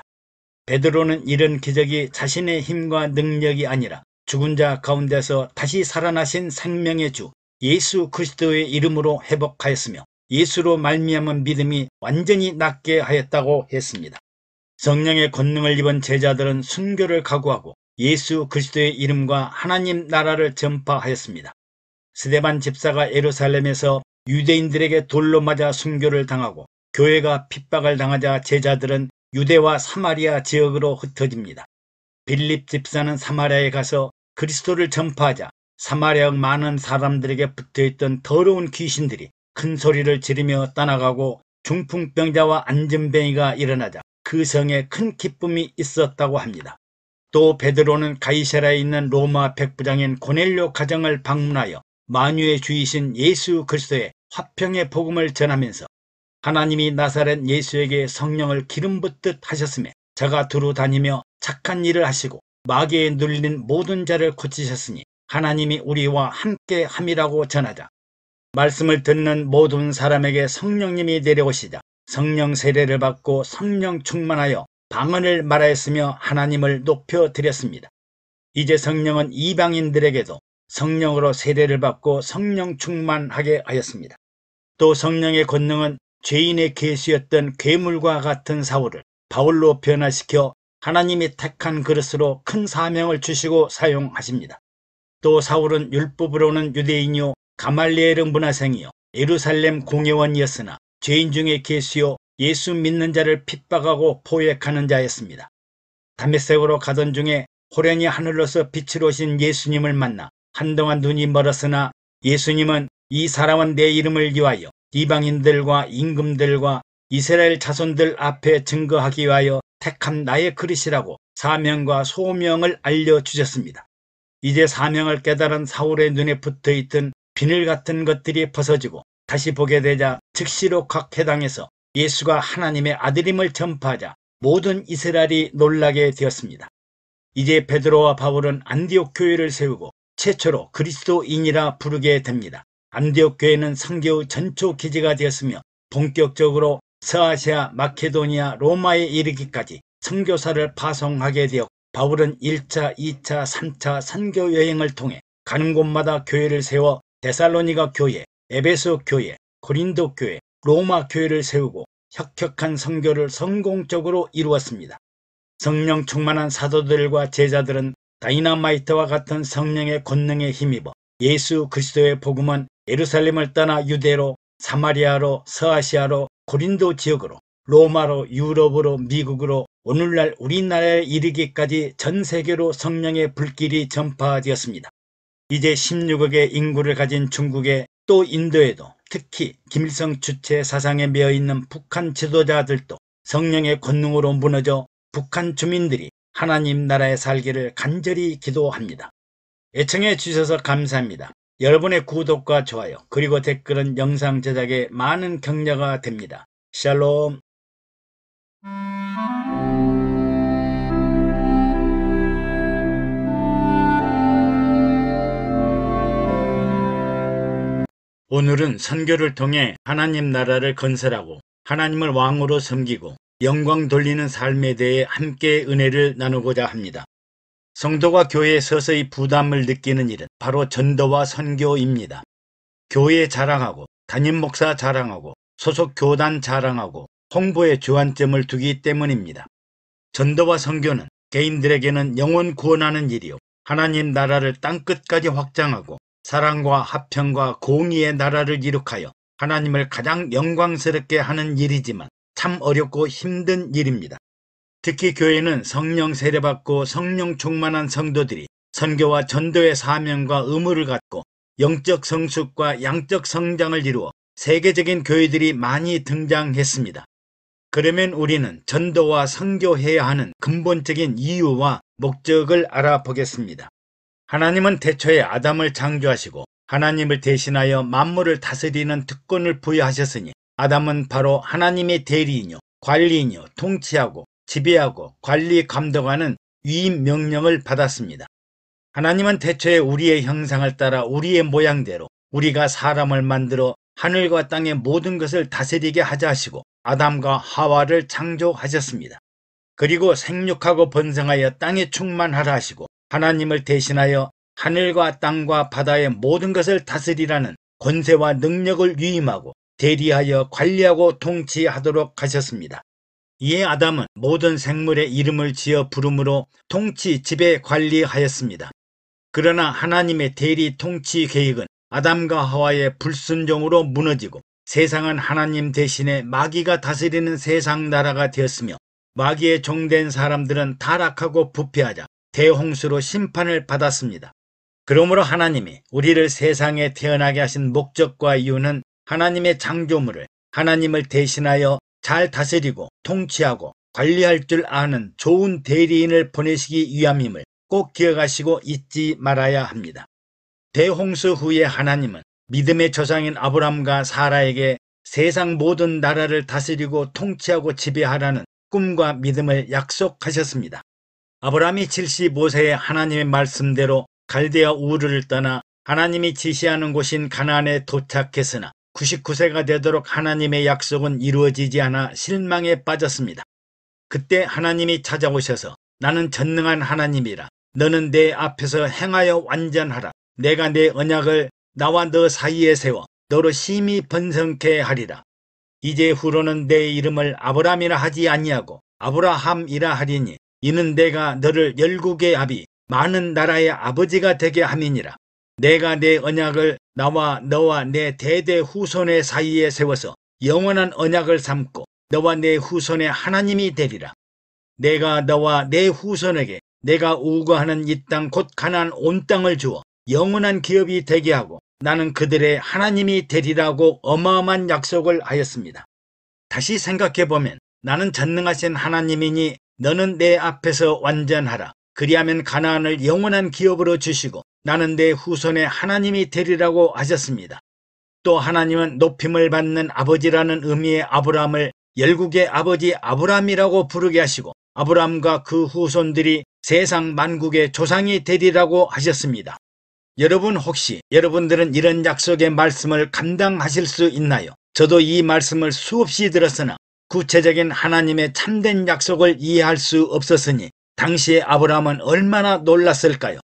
베드로는 이런 기적이 자신의 힘과 능력이 아니라 죽은 자 가운데서 다시 살아나신 생명의 주 예수 그리스도의 이름으로 회복하였으며 예수로 말미암은 믿음이 완전히 낫게 하였다고 했습니다. 성령의 권능을 입은 제자들은 순교를 각오하고 예수 그리스도의 이름과 하나님 나라를 전파하였습니다. 스데반 집사가 예루살렘에서 유대인들에게 돌로 맞아 순교를 당하고 교회가 핍박을 당하자 제자들은 유대와 사마리아 지역으로 흩어집니다. 빌립 집사는 사마리아에 가서 그리스도를 전파하자 사마리아 많은 사람들에게 붙어있던 더러운 귀신들이 큰 소리를 지르며 떠나가고 중풍병자와 안전뱅이가 일어나자 그 성에 큰 기쁨이 있었다고 합니다. 또 베드로는 가이사라에 있는 로마 백부장인 고넬료 가정을 방문하여 만유의 주이신 예수 그리스도의 화평의 복음을 전하면서 하나님이 나사렛 예수에게 성령을 기름 붓듯 하셨으며 저가 두루 다니며 착한 일을 하시고 마귀에 눌린 모든 자를 고치셨으니 하나님이 우리와 함께 함이라고 전하자 말씀을 듣는 모든 사람에게 성령님이 내려오시자 성령 세례를 받고 성령 충만하여 방언을 말하였으며 하나님을 높여드렸습니다. 이제 성령은 이방인들에게도 성령으로 세례를 받고 성령 충만하게 하였습니다. 또 성령의 권능은 죄인의 계수였던 괴물과 같은 사울을 바울로 변화시켜 하나님이 택한 그릇으로 큰 사명을 주시고 사용하십니다. 또 사울은 율법으로는 유대인이요 가말리엘의 문화생이요 예루살렘 공회원이었으나 죄인 중에 계수요 예수 믿는 자를 핍박하고 포획하는 자였습니다. 다메섹으로 가던 중에 호련히 하늘로서 빛을 오신 예수님을 만나 한동안 눈이 멀었으나 예수님은 이 사람은 내 이름을 위하여 이방인들과 임금들과 이스라엘 자손들 앞에 증거하기 위하여 택한 나의 그릇이라고 사명과 소명을 알려주셨습니다. 이제 사명을 깨달은 사울의 눈에 붙어있던 비늘 같은 것들이 벗어지고 다시 보게 되자 즉시로 각 회당에서 예수가 하나님의 아들임을 전파하자 모든 이스라엘이 놀라게 되었습니다. 이제 베드로와 바울은 안디옥 교회를 세우고 최초로 그리스도인이라 부르게 됩니다. 안디옥 교회는 선교의 전초 기지가 되었으며 본격적으로 서아시아, 마케도니아, 로마에 이르기까지 선교사를 파송하게 되었고 바울은 1차, 2차, 3차 선교 여행을 통해 가는 곳마다 교회를 세워 데살로니가 교회, 에베소 교회, 고린도 교회, 로마 교회를 세우고 혁혁한 선교를 성공적으로 이루었습니다. 성령 충만한 사도들과 제자들은 다이너마이트와 같은 성령의 권능에 힘입어 예수 그리스도의 복음은 예루살렘을 떠나 유대로, 사마리아로, 서아시아로, 고린도 지역으로, 로마로, 유럽으로, 미국으로, 오늘날 우리나라에 이르기까지 전 세계로 성령의 불길이 전파되었습니다. 이제 16억의 인구를 가진 중국에 또 인도에도 특히 김일성 주체 사상에 매여있는 북한 지도자들도 성령의 권능으로 무너져 북한 주민들이 하나님 나라에 살기를 간절히 기도합니다. 애청해 주셔서 감사합니다. 여러분의 구독과 좋아요 그리고 댓글은 영상 제작에 많은 격려가 됩니다. 샬롬. 오늘은 선교를 통해 하나님 나라를 건설하고 하나님을 왕으로 섬기고 영광 돌리는 삶에 대해 함께 은혜를 나누고자 합니다. 성도가 교회에 서서히 부담을 느끼는 일은 바로 전도와 선교입니다. 교회 자랑하고 담임 목사 자랑하고 소속 교단 자랑하고 홍보에 주안점을 두기 때문입니다. 전도와 선교는 개인들에게는 영혼 구원하는 일이요 하나님 나라를 땅끝까지 확장하고 사랑과 화평과 공의의 나라를 이룩하여 하나님을 가장 영광스럽게 하는 일이지만 참 어렵고 힘든 일입니다. 특히 교회는 성령 세례받고 성령 충만한 성도들이 선교와 전도의 사명과 의무를 갖고 영적 성숙과 양적 성장을 이루어 세계적인 교회들이 많이 등장했습니다. 그러면 우리는 전도와 선교해야 하는 근본적인 이유와 목적을 알아보겠습니다. 하나님은 태초에 아담을 창조하시고 하나님을 대신하여 만물을 다스리는 특권을 부여하셨으니 아담은 바로 하나님의 대리인이요 관리인이요 통치하고 지배하고 관리 감독하는 위임 명령을 받았습니다. 하나님은 태초에 우리의 형상을 따라 우리의 모양대로 우리가 사람을 만들어 하늘과 땅의 모든 것을 다스리게 하자 하시고 아담과 하와를 창조하셨습니다. 그리고 생육하고 번성하여 땅에 충만하라 하시고 하나님을 대신하여 하늘과 땅과 바다의 모든 것을 다스리라는 권세와 능력을 위임하고 대리하여 관리하고 통치하도록 하셨습니다. 이에 아담은 모든 생물의 이름을 지어 부름으로 통치, 지배, 관리하였습니다. 그러나 하나님의 대리 통치 계획은 아담과 하와의 불순종으로 무너지고 세상은 하나님 대신에 마귀가 다스리는 세상 나라가 되었으며 마귀의 종된 사람들은 타락하고 부패하자 대홍수로 심판을 받았습니다. 그러므로 하나님이 우리를 세상에 태어나게 하신 목적과 이유는 하나님의 창조물을 하나님을 대신하여 잘 다스리고 통치하고 관리할 줄 아는 좋은 대리인을 보내시기 위함임을 꼭 기억하시고 잊지 말아야 합니다. 대홍수 후에 하나님은 믿음의 조상인 아브람과 사라에게 세상 모든 나라를 다스리고 통치하고 지배하라는 꿈과 믿음을 약속하셨습니다. 아브람이 75세에 하나님의 말씀대로 갈대아 우르를 떠나 하나님이 지시하는 곳인 가나안에 도착했으나 99세가 되도록 하나님의 약속은 이루어지지 않아 실망에 빠졌습니다. 그때 하나님이 찾아오셔서 나는 전능한 하나님이라 너는 내 앞에서 행하여 완전하라. 내가 내 언약을 나와 너 사이에 세워 너로 심히 번성케 하리라. 이제 후로는 내 이름을 아브람이라 하지 아니하고 아브라함이라 하리니 이는 내가 너를 열국의 아비 많은 나라의 아버지가 되게 함이니라. 내가 내 언약을 나와 너와 내 대대 후손의 사이에 세워서 영원한 언약을 삼고 너와 내 후손의 하나님이 되리라. 내가 너와 내 후손에게 내가 우거하는 이 땅 곧 가나안 온 땅을 주어 영원한 기업이 되게 하고 나는 그들의 하나님이 되리라고 어마어마한 약속을 하였습니다. 다시 생각해보면 나는 전능하신 하나님이니 너는 내 앞에서 완전하라. 그리하면 가나안을 영원한 기업으로 주시고 나는 내 후손의 하나님이 되리라고 하셨습니다. 또 하나님은 높임을 받는 아버지라는 의미의 아브람을 열국의 아버지 아브람이라고 부르게 하시고 아브람과 그 후손들이 세상 만국의 조상이 되리라고 하셨습니다. 여러분 혹시 여러분들은 이런 약속의 말씀을 감당하실 수 있나요? 저도 이 말씀을 수없이 들었으나 구체적인 하나님의 참된 약속을 이해할 수 없었으니 당시에 아브람은 얼마나 놀랐을까요?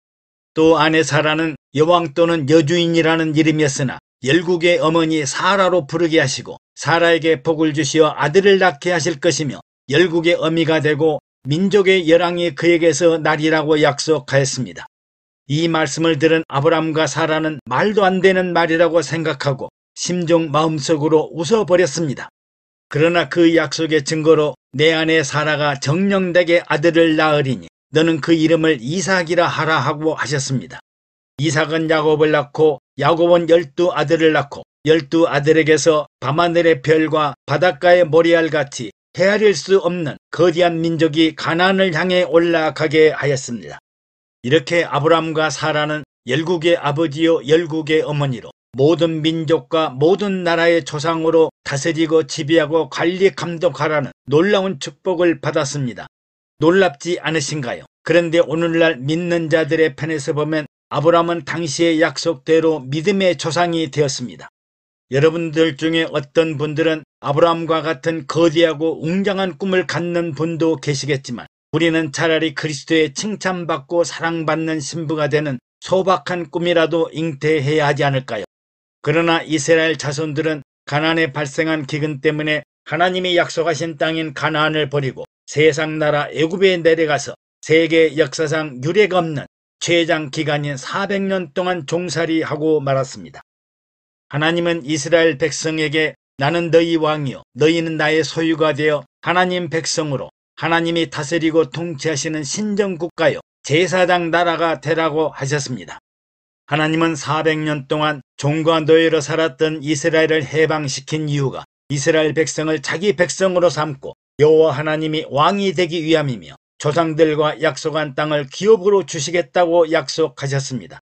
또 아내 사라는 여왕 또는 여주인이라는 이름이었으나 열국의 어머니 사라로 부르게 하시고 사라에게 복을 주시어 아들을 낳게 하실 것이며 열국의 어미가 되고 민족의 열왕이 그에게서 나리라고 약속하였습니다. 이 말씀을 들은 아브람과 사라는 말도 안 되는 말이라고 생각하고 심정 마음속으로 웃어버렸습니다. 그러나 그 약속의 증거로 내 아내 사라가 정령되게 아들을 낳으리니 너는 그 이름을 이삭이라 하라 하고 하셨습니다. 이삭은 야곱을 낳고 야곱은 12아들을 낳고 12아들에게서 밤하늘의 별과 바닷가의 모래알같이 헤아릴 수 없는 거대한 민족이 가나안을 향해 올라가게 하였습니다. 이렇게 아브람과 사라는 열국의 아버지요 열국의 어머니로 모든 민족과 모든 나라의 조상으로 다스리고 지배하고 관리 감독하라는 놀라운 축복을 받았습니다. 놀랍지 않으신가요? 그런데 오늘날 믿는 자들의 편에서 보면 아브람은 당시의 약속대로 믿음의 조상이 되었습니다. 여러분들 중에 어떤 분들은 아브람과 같은 거대하고 웅장한 꿈을 갖는 분도 계시겠지만 우리는 차라리 그리스도의 칭찬받고 사랑받는 신부가 되는 소박한 꿈이라도 잉태해야 하지 않을까요? 그러나 이스라엘 자손들은 가나안에 발생한 기근 때문에 하나님이 약속하신 땅인 가나안을 버리고 세상 나라 애굽에 내려가서 세계 역사상 유례가 없는 최장 기간인 400년 동안 종살이하고 말았습니다. 하나님은 이스라엘 백성에게 나는 너희 왕이요 너희는 나의 소유가 되어 하나님 백성으로 하나님이 다스리고 통치하시는 신정국가요 제사장 나라가 되라고 하셨습니다. 하나님은 400년 동안 종과 노예로 살았던 이스라엘을 해방시킨 이유가 이스라엘 백성을 자기 백성으로 삼고 여호와 하나님이 왕이 되기 위함이며 조상들과 약속한 땅을 기업으로 주시겠다고 약속하셨습니다.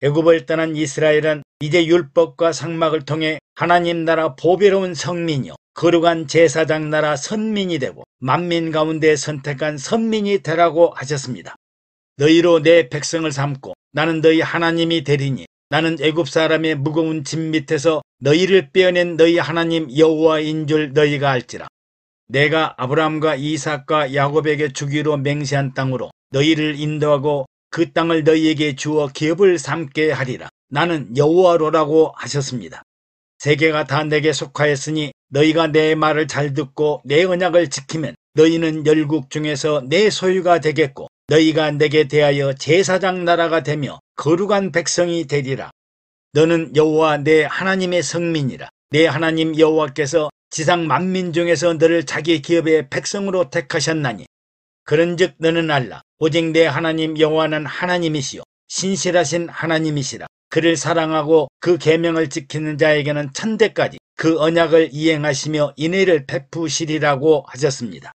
애굽을 떠난 이스라엘은 이제 율법과 상막을 통해 하나님 나라 보배로운 성민이요 거룩한 제사장 나라 선민이 되고 만민 가운데 선택한 선민이 되라고 하셨습니다. 너희로 내 백성을 삼고 나는 너희 하나님이 되리니 나는 애굽 사람의 무거운 짐 밑에서 너희를 빼어낸 너희 하나님 여호와인 줄 너희가 알지라. 내가 아브라함과 이삭과 야곱에게 주기로 맹세한 땅으로 너희를 인도하고 그 땅을 너희에게 주어 기업을 삼게 하리라. 나는 여호와로라고 하셨습니다. 세계가 다 내게 속하였으니 너희가 내 말을 잘 듣고 내 언약을 지키면 너희는 열국 중에서 내 소유가 되겠고 너희가 내게 대하여 제사장 나라가 되며 거룩한 백성이 되리라. 너는 여호와 내 하나님의 성민이라. 내 하나님 여호와께서 지상 만민 중에서 너를 자기 기업의 백성으로 택하셨나니 그런즉 너는 알라. 오직 내 하나님 여호와는 하나님이시요 신실하신 하나님이시라. 그를 사랑하고 그 계명을 지키는 자에게는 천대까지 그 언약을 이행하시며 인애를 베푸시리라고 하셨습니다.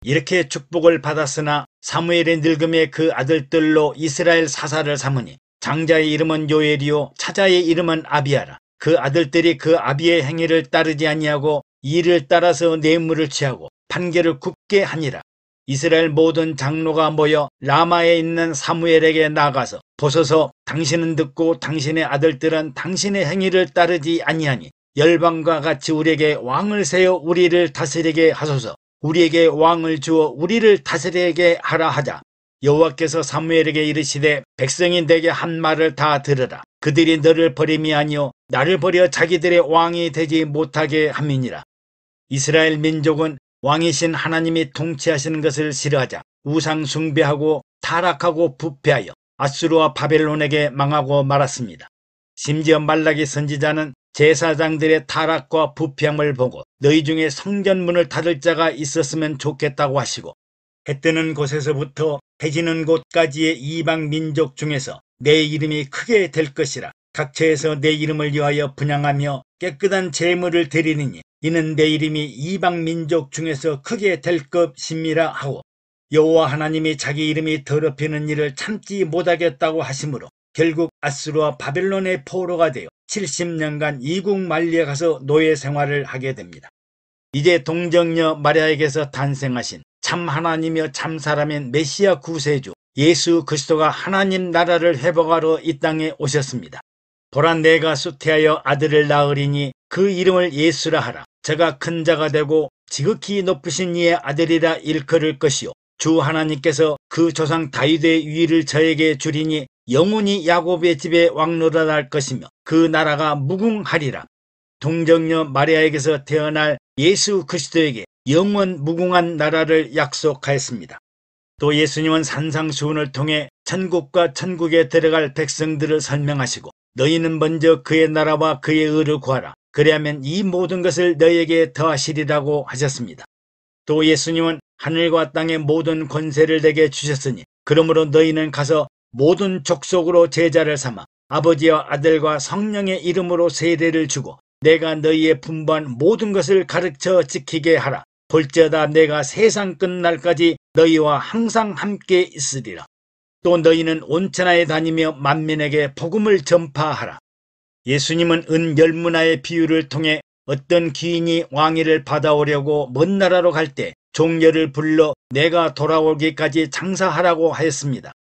이렇게 축복을 받았으나 사무엘의 늙음에 그 아들들로 이스라엘 사사를 삼으니 장자의 이름은 요엘이요 차자의 이름은 아비야라. 그 아들들이 그 아비의 행위를 따르지 아니하고 이를 따라서 뇌물을 취하고 판결을 굽게 하니라. 이스라엘 모든 장로가 모여 라마에 있는 사무엘에게 나가서 보소서, 당신은 듣고 당신의 아들들은 당신의 행위를 따르지 아니하니 열방과 같이 우리에게 왕을 세워 우리를 다스리게 하소서. 우리에게 왕을 주어 우리를 다스리게 하라 하자. 여호와께서 사무엘에게 이르시되 백성이 내게 한 말을 다 들으라. 그들이 너를 버림이 아니요 나를 버려 자기들의 왕이 되지 못하게 함이니라. 이스라엘 민족은 왕이신 하나님이 통치하시는 것을 싫어하자 우상 숭배하고 타락하고 부패하여 아수르와 바벨론에게 망하고 말았습니다. 심지어 말라기 선지자는 제사장들의 타락과 부패함을 보고 너희 중에 성전문을 닫을 자가 있었으면 좋겠다고 하시고 해 뜨는 곳에서부터 해 지는 곳까지의 이방 민족 중에서 내 이름이 크게 될 것이라. 각처에서 내 이름을 위하여 분향하며 깨끗한 제물을 드리느니 이는 내 이름이 이방 민족 중에서 크게 될 것임이라 하고 여호와 하나님이 자기 이름이 더럽히는 일을 참지 못하겠다고 하시므로 결국 아수르와 바벨론의 포로가 되어 70년간 이국 만리에 가서 노예 생활을 하게 됩니다. 이제 동정녀 마리아에게서 탄생하신 참 하나님이여 참 사람인 메시아 구세주 예수 그리스도가 하나님 나라를 회복하러 이 땅에 오셨습니다. 보라 내가 수태하여 아들을 낳으리니 그 이름을 예수라 하라. 저가 큰 자가 되고 지극히 높으신 이의 아들이라 일컬을 것이요 주 하나님께서 그 조상 다윗의 위를 저에게 주리니 영원히 야곱의 집에 왕노릇할 것이며 그 나라가 무궁하리라. 동정녀 마리아에게서 태어날 예수 그리스도에게 영원 무궁한 나라를 약속하였습니다. 또 예수님은 산상수훈을 통해 천국과 천국에 들어갈 백성들을 설명하시고 너희는 먼저 그의 나라와 그의 의를 구하라. 그리하면 이 모든 것을 너희에게 더하시리라고 하셨습니다. 또 예수님은 하늘과 땅의 모든 권세를 내게 주셨으니 그러므로 너희는 가서 모든 족속으로 제자를 삼아 아버지와 아들과 성령의 이름으로 세례를 주고 내가 너희의 분부한 모든 것을 가르쳐 지키게 하라. 볼지어다 내가 세상 끝날까지 너희와 항상 함께 있으리라. 또 너희는 온 천하에 다니며 만민에게 복음을 전파하라. 예수님은 은 열문화의 비유를 통해 어떤 귀인이 왕위를 받아오려고 먼 나라로 갈 때 종려를 불러 내가 돌아오기까지 장사하라고 하였습니다.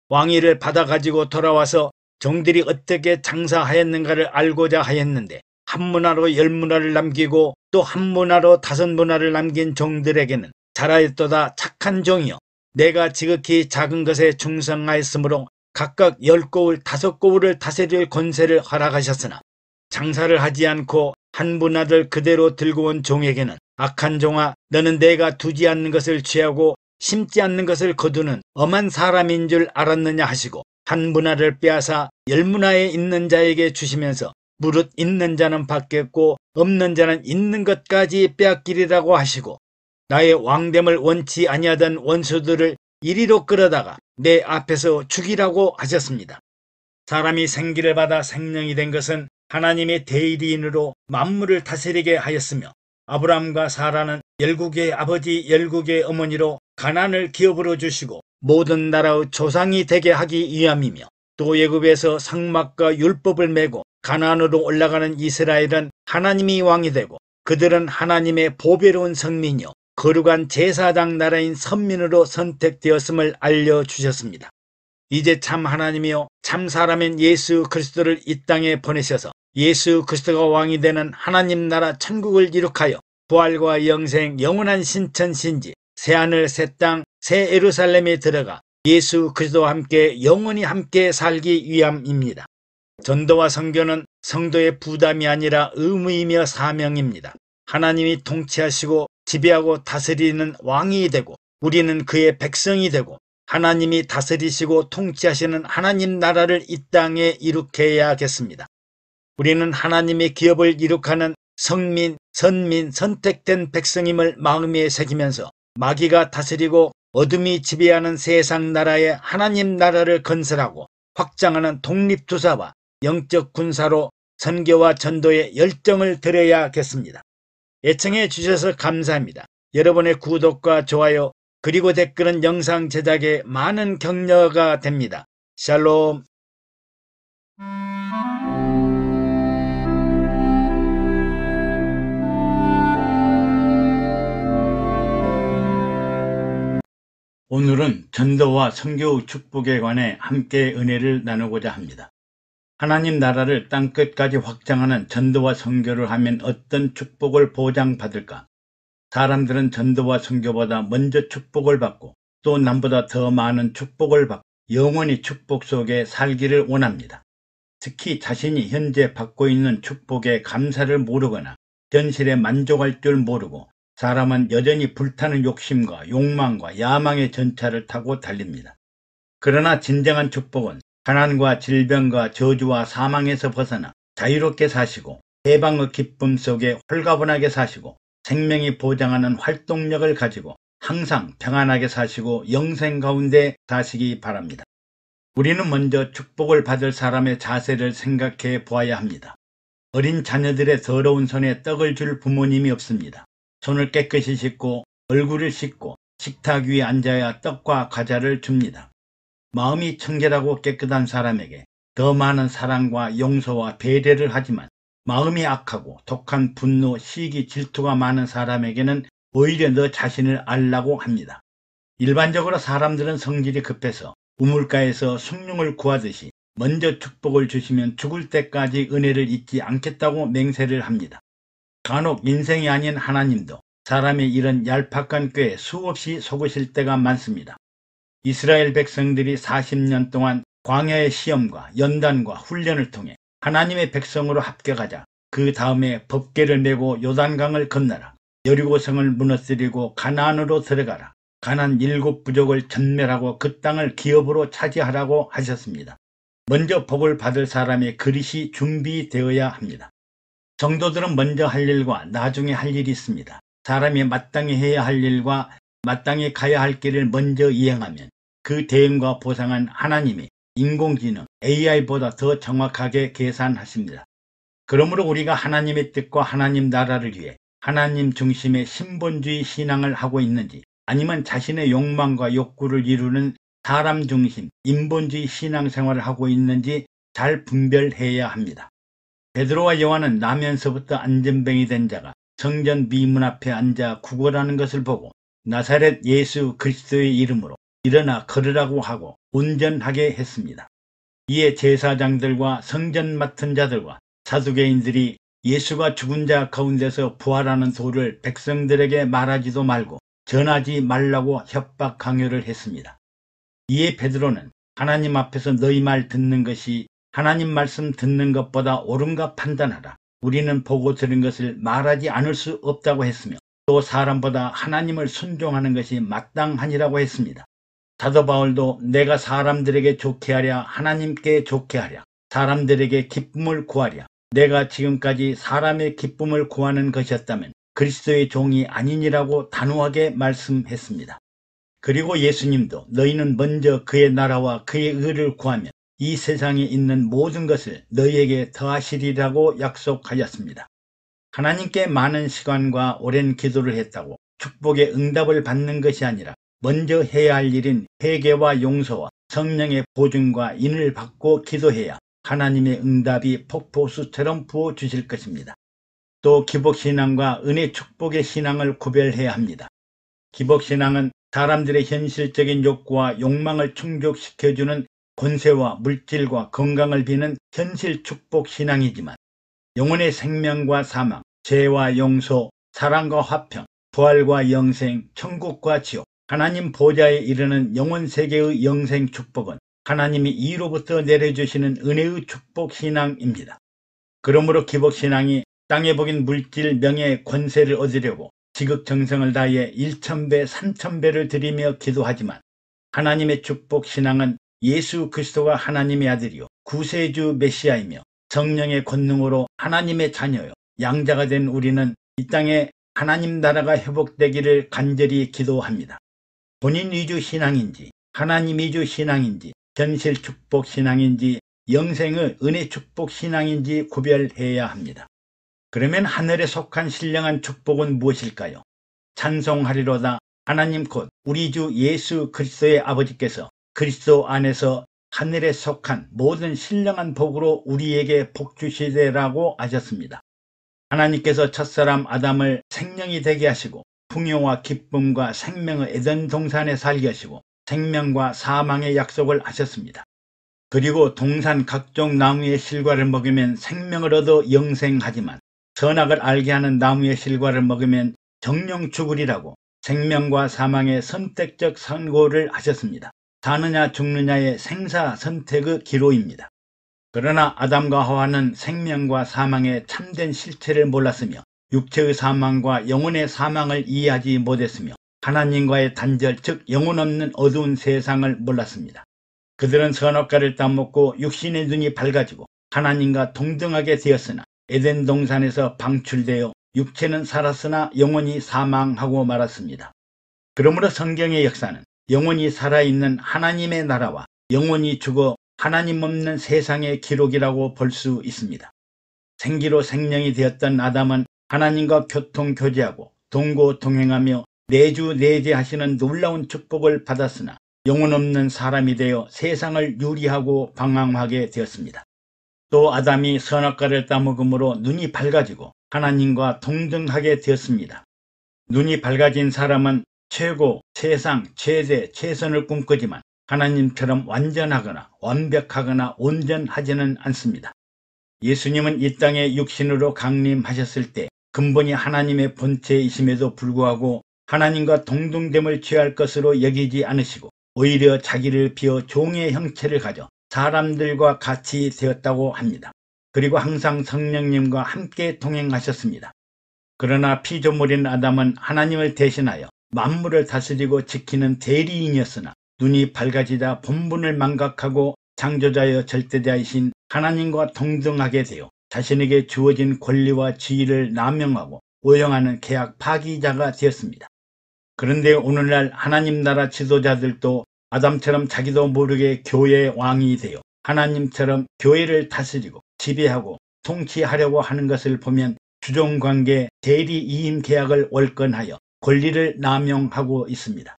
왕위를 받아가지고 돌아와서 종들이 어떻게 장사하였는가를 알고자 하였는데 한 문화로 10문화를 남기고 또 한 문화로 5문화를 남긴 종들에게는 잘하였도다 착한 종이여 내가 지극히 작은 것에 충성하였으므로 각각 10고울 5고울을 다스릴 권세를 허락하셨으나 장사를 하지 않고 한 문화를 그대로 들고 온 종에게는 악한 종아 너는 내가 두지 않는 것을 취하고 심지 않는 것을 거두는 엄한 사람인 줄 알았느냐 하시고 한 문화를 빼앗아 10문화에 있는 자에게 주시면서 무릇 있는 자는 받겠고 없는 자는 있는 것까지 빼앗기리라고 하시고 나의 왕됨을 원치 아니하던 원수들을 이리로 끌어다가 내 앞에서 죽이라고 하셨습니다. 사람이 생기를 받아 생명이 된 것은 하나님의 대리인으로 만물을 다스리게 하였으며 아브라함과 사라는 열국의 아버지 열국의 어머니로 가나안을 기업으로 주시고 모든 나라의 조상이 되게 하기 위함이며 또 애굽에서 성막과 율법을 메고 가나안으로 올라가는 이스라엘은 하나님이 왕이 되고 그들은 하나님의 보배로운 성민이요 거룩한 제사장 나라인 선민으로 선택되었음을 알려주셨습니다. 이제 참 하나님이요 참 사람인 예수 그리스도를 이 땅에 보내셔서 예수 그리스도가 왕이 되는 하나님 나라 천국을 이룩하여 부활과 영생 영원한 신천신지 새하늘 새 땅 새 예루살렘에 들어가 예수 그리스도와 함께 영원히 함께 살기 위함입니다. 전도와 선교는 성도의 부담이 아니라 의무이며 사명입니다. 하나님이 통치하시고 지배하고 다스리는 왕이 되고 우리는 그의 백성이 되고 하나님이 다스리시고 통치하시는 하나님 나라를 이 땅에 이룩해야겠습니다. 우리는 하나님의 기업을 이룩하는 성민, 선민, 선택된 백성임을 마음에 새기면서 마귀가 다스리고 어둠이 지배하는 세상 나라에 하나님 나라를 건설하고 확장하는 독립투사와 영적 군사로 선교와 전도에 열정을 들여야겠습니다. 애청해 주셔서 감사합니다. 여러분의 구독과 좋아요 그리고 댓글은 영상 제작에 많은 격려가 됩니다. 샬롬. 오늘은 전도와 선교 축복에 관해 함께 은혜를 나누고자 합니다. 하나님 나라를 땅끝까지 확장하는 전도와 선교를 하면 어떤 축복을 보장받을까? 사람들은 전도와 선교보다 먼저 축복을 받고 또 남보다 더 많은 축복을 받고 영원히 축복 속에 살기를 원합니다. 특히 자신이 현재 받고 있는 축복에 감사를 모르거나 현실에 만족할 줄 모르고 사람은 여전히 불타는 욕심과 욕망과 야망의 전차를 타고 달립니다. 그러나 진정한 축복은 가난과 질병과 저주와 사망에서 벗어나 자유롭게 사시고 해방의 기쁨 속에 홀가분하게 사시고 생명이 보장하는 활동력을 가지고 항상 평안하게 사시고 영생 가운데 사시기 바랍니다. 우리는 먼저 축복을 받을 사람의 자세를 생각해 보아야 합니다. 어린 자녀들의 더러운 손에 떡을 줄 부모님이 없습니다. 손을 깨끗이 씻고 얼굴을 씻고 식탁 위에 앉아야 떡과 과자를 줍니다. 마음이 청결하고 깨끗한 사람에게 더 많은 사랑과 용서와 배려를 하지만 마음이 악하고 독한 분노, 시기, 질투가 많은 사람에게는 오히려 너 자신을 알라고 합니다. 일반적으로 사람들은 성질이 급해서 우물가에서 숭늉을 구하듯이 먼저 축복을 주시면 죽을 때까지 은혜를 잊지 않겠다고 맹세를 합니다. 간혹 인생이 아닌 하나님도 사람의 이런 얄팍한 꾀에 수없이 속으실 때가 많습니다. 이스라엘 백성들이 40년 동안 광야의 시험과 연단과 훈련을 통해 하나님의 백성으로 합격하자 그 다음에 법궤를 메고 요단강을 건너라. 여리고성을 무너뜨리고 가나안으로 들어가라. 가나안 7부족을 전멸하고 그 땅을 기업으로 차지하라고 하셨습니다. 먼저 복을 받을 사람의 그릇이 준비되어야 합니다. 성도들은 먼저 할 일과 나중에 할 일이 있습니다. 사람이 마땅히 해야 할 일과 마땅히 가야 할 길을 먼저 이행하면 그 대응과 보상은 하나님이 인공지능 AI보다 더 정확하게 계산하십니다. 그러므로 우리가 하나님의 뜻과 하나님 나라를 위해 하나님 중심의 신본주의 신앙을 하고 있는지 아니면 자신의 욕망과 욕구를 이루는 사람 중심 인본주의 신앙생활을 하고 있는지 잘 분별해야 합니다. 베드로와 요한은 나면서부터 안전뱅이 된 자가 성전 미문 앞에 앉아 구걸하는 것을 보고 나사렛 예수 그리스도의 이름으로 일어나 걸으라고 하고 온전하게 했습니다. 이에 제사장들과 성전 맡은 자들과 사두개인들이 예수가 죽은 자 가운데서 부활하는 도를 백성들에게 말하지도 말고 전하지 말라고 협박 강요를 했습니다. 이에 베드로는 하나님 앞에서 너희 말 듣는 것이 하나님 말씀 듣는 것보다 옳은가 판단하라. 우리는 보고 들은 것을 말하지 않을 수 없다고 했으며 또 사람보다 하나님을 순종하는 것이 마땅하니라고 했습니다. 사도 바울도 내가 사람들에게 좋게 하랴 하나님께 좋게 하랴 사람들에게 기쁨을 구하랴 내가 지금까지 사람의 기쁨을 구하는 것이었다면 그리스도의 종이 아니니라고 단호하게 말씀했습니다. 그리고 예수님도 너희는 먼저 그의 나라와 그의 의를 구하면 이 세상에 있는 모든 것을 너희에게 더하시리라고 약속하였습니다. 하나님께 많은 시간과 오랜 기도를 했다고 축복의 응답을 받는 것이 아니라 먼저 해야 할 일인 회개와 용서와 성령의 보증과 인을 받고 기도해야 하나님의 응답이 폭포수처럼 부어주실 것입니다. 또 기복신앙과 은혜 축복의 신앙을 구별해야 합니다. 기복신앙은 사람들의 현실적인 욕구와 욕망을 충족시켜주는 권세와 물질과 건강을 비는 현실 축복 신앙이지만 영혼의 생명과 사망, 죄와 용서, 사랑과 화평, 부활과 영생, 천국과 지옥, 하나님 보좌에 이르는 영혼세계의 영생 축복은 하나님이 이로부터 내려주시는 은혜의 축복 신앙입니다. 그러므로 기복신앙이 땅에 복인 물질, 명예, 권세를 얻으려고 지극정성을 다해 1000배, 3000배를 드리며 기도하지만 하나님의 축복 신앙은 예수 그리스도가 하나님의 아들이요 구세주 메시아이며 성령의 권능으로 하나님의 자녀요 양자가 된 우리는 이 땅에 하나님 나라가 회복되기를 간절히 기도합니다. 본인 위주 신앙인지 하나님 위주 신앙인지 현실 축복 신앙인지 영생의 은혜 축복 신앙인지 구별해야 합니다. 그러면 하늘에 속한 신령한 축복은 무엇일까요? 찬송하리로다 하나님 곧 우리 주 예수 그리스도의 아버지께서 그리스도 안에서 하늘에 속한 모든 신령한 복으로 우리에게 복 주시되라고 하셨습니다. 하나님께서 첫사람 아담을 생명이 되게 하시고 풍요와 기쁨과 생명의 에덴 동산에 살게 하시고 생명과 사망의 약속을 하셨습니다. 그리고 동산 각종 나무의 실과를 먹으면 생명을 얻어 영생하지만 선악을 알게 하는 나무의 실과를 먹으면 정령 죽으리라고 생명과 사망의 선택적 선고를 하셨습니다. 사느냐 죽느냐의 생사 선택의 기로입니다. 그러나 아담과 하와는 생명과 사망의 참된 실체를 몰랐으며 육체의 사망과 영혼의 사망을 이해하지 못했으며 하나님과의 단절 즉 영혼 없는 어두운 세상을 몰랐습니다. 그들은 선악과를 따먹고 육신의 눈이 밝아지고 하나님과 동등하게 되었으나 에덴 동산에서 방출되어 육체는 살았으나 영혼이 사망하고 말았습니다. 그러므로 성경의 역사는 영혼이 살아있는 하나님의 나라와 영혼이 죽어 하나님 없는 세상의 기록이라고 볼 수 있습니다. 생기로 생명이 되었던 아담은 하나님과 교통교제하고 동고동행하며 내주내제하시는 놀라운 축복을 받았으나 영혼 없는 사람이 되어 세상을 유리하고 방황하게 되었습니다. 또 아담이 선악과를 따먹음으로 눈이 밝아지고 하나님과 동등하게 되었습니다. 눈이 밝아진 사람은 최고, 최상, 최대, 최선을 꿈꾸지만 하나님처럼 완전하거나 완벽하거나 온전하지는 않습니다. 예수님은 이 땅에 육신으로 강림하셨을 때 근본이 하나님의 본체이심에도 불구하고 하나님과 동등됨을 취할 것으로 여기지 않으시고 오히려 자기를 비워 종의 형체를 가져 사람들과 같이 되었다고 합니다. 그리고 항상 성령님과 함께 동행하셨습니다. 그러나 피조물인 아담은 하나님을 대신하여 만물을 다스리고 지키는 대리인이었으나 눈이 밝아지자 본분을 망각하고 창조자여 절대자이신 하나님과 동등하게 되어 자신에게 주어진 권리와 지위를 남용하고 오용하는 계약 파기자가 되었습니다. 그런데 오늘날 하나님 나라 지도자들도 아담처럼 자기도 모르게 교회의 왕이 되어 하나님처럼 교회를 다스리고 지배하고 통치하려고 하는 것을 보면 주종관계 대리이임 계약을 월권하여 권리를 남용하고 있습니다.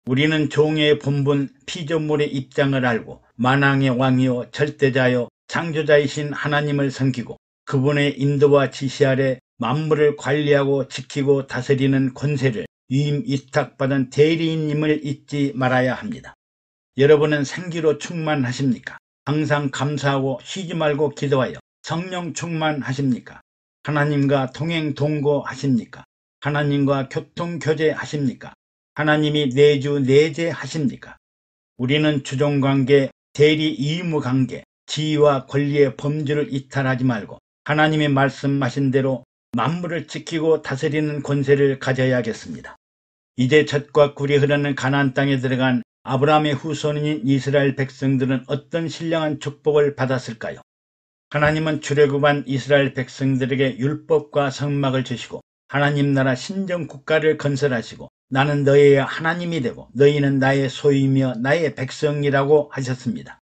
우리는 종의 본분 피조물의 입장을 알고 만왕의 왕이요 절대자요 창조자이신 하나님을 섬기고 그분의 인도와 지시 아래 만물을 관리하고 지키고 다스리는 권세를 위임 위탁받은 대리인임을 잊지 말아야 합니다. 여러분은 생기로 충만하십니까? 항상 감사하고 쉬지 말고 기도하여 성령 충만하십니까? 하나님과 동행 동거하십니까? 하나님과 교통교제 하십니까? 하나님이 내주 내제 하십니까? 우리는 주종관계, 대리이무관계, 지위와 권리의 범주를 이탈하지 말고 하나님의 말씀하신 대로 만물을 지키고 다스리는 권세를 가져야겠습니다. 이제 젖과 꿀이 흐르는 가나안 땅에 들어간 아브라함의 후손인 이스라엘 백성들은 어떤 신령한 축복을 받았을까요? 하나님은 출애굽한 이스라엘 백성들에게 율법과 성막을 주시고 하나님 나라 신정 국가를 건설하시고 나는 너희의 하나님이 되고 너희는 나의 소유이며 나의 백성이라고 하셨습니다.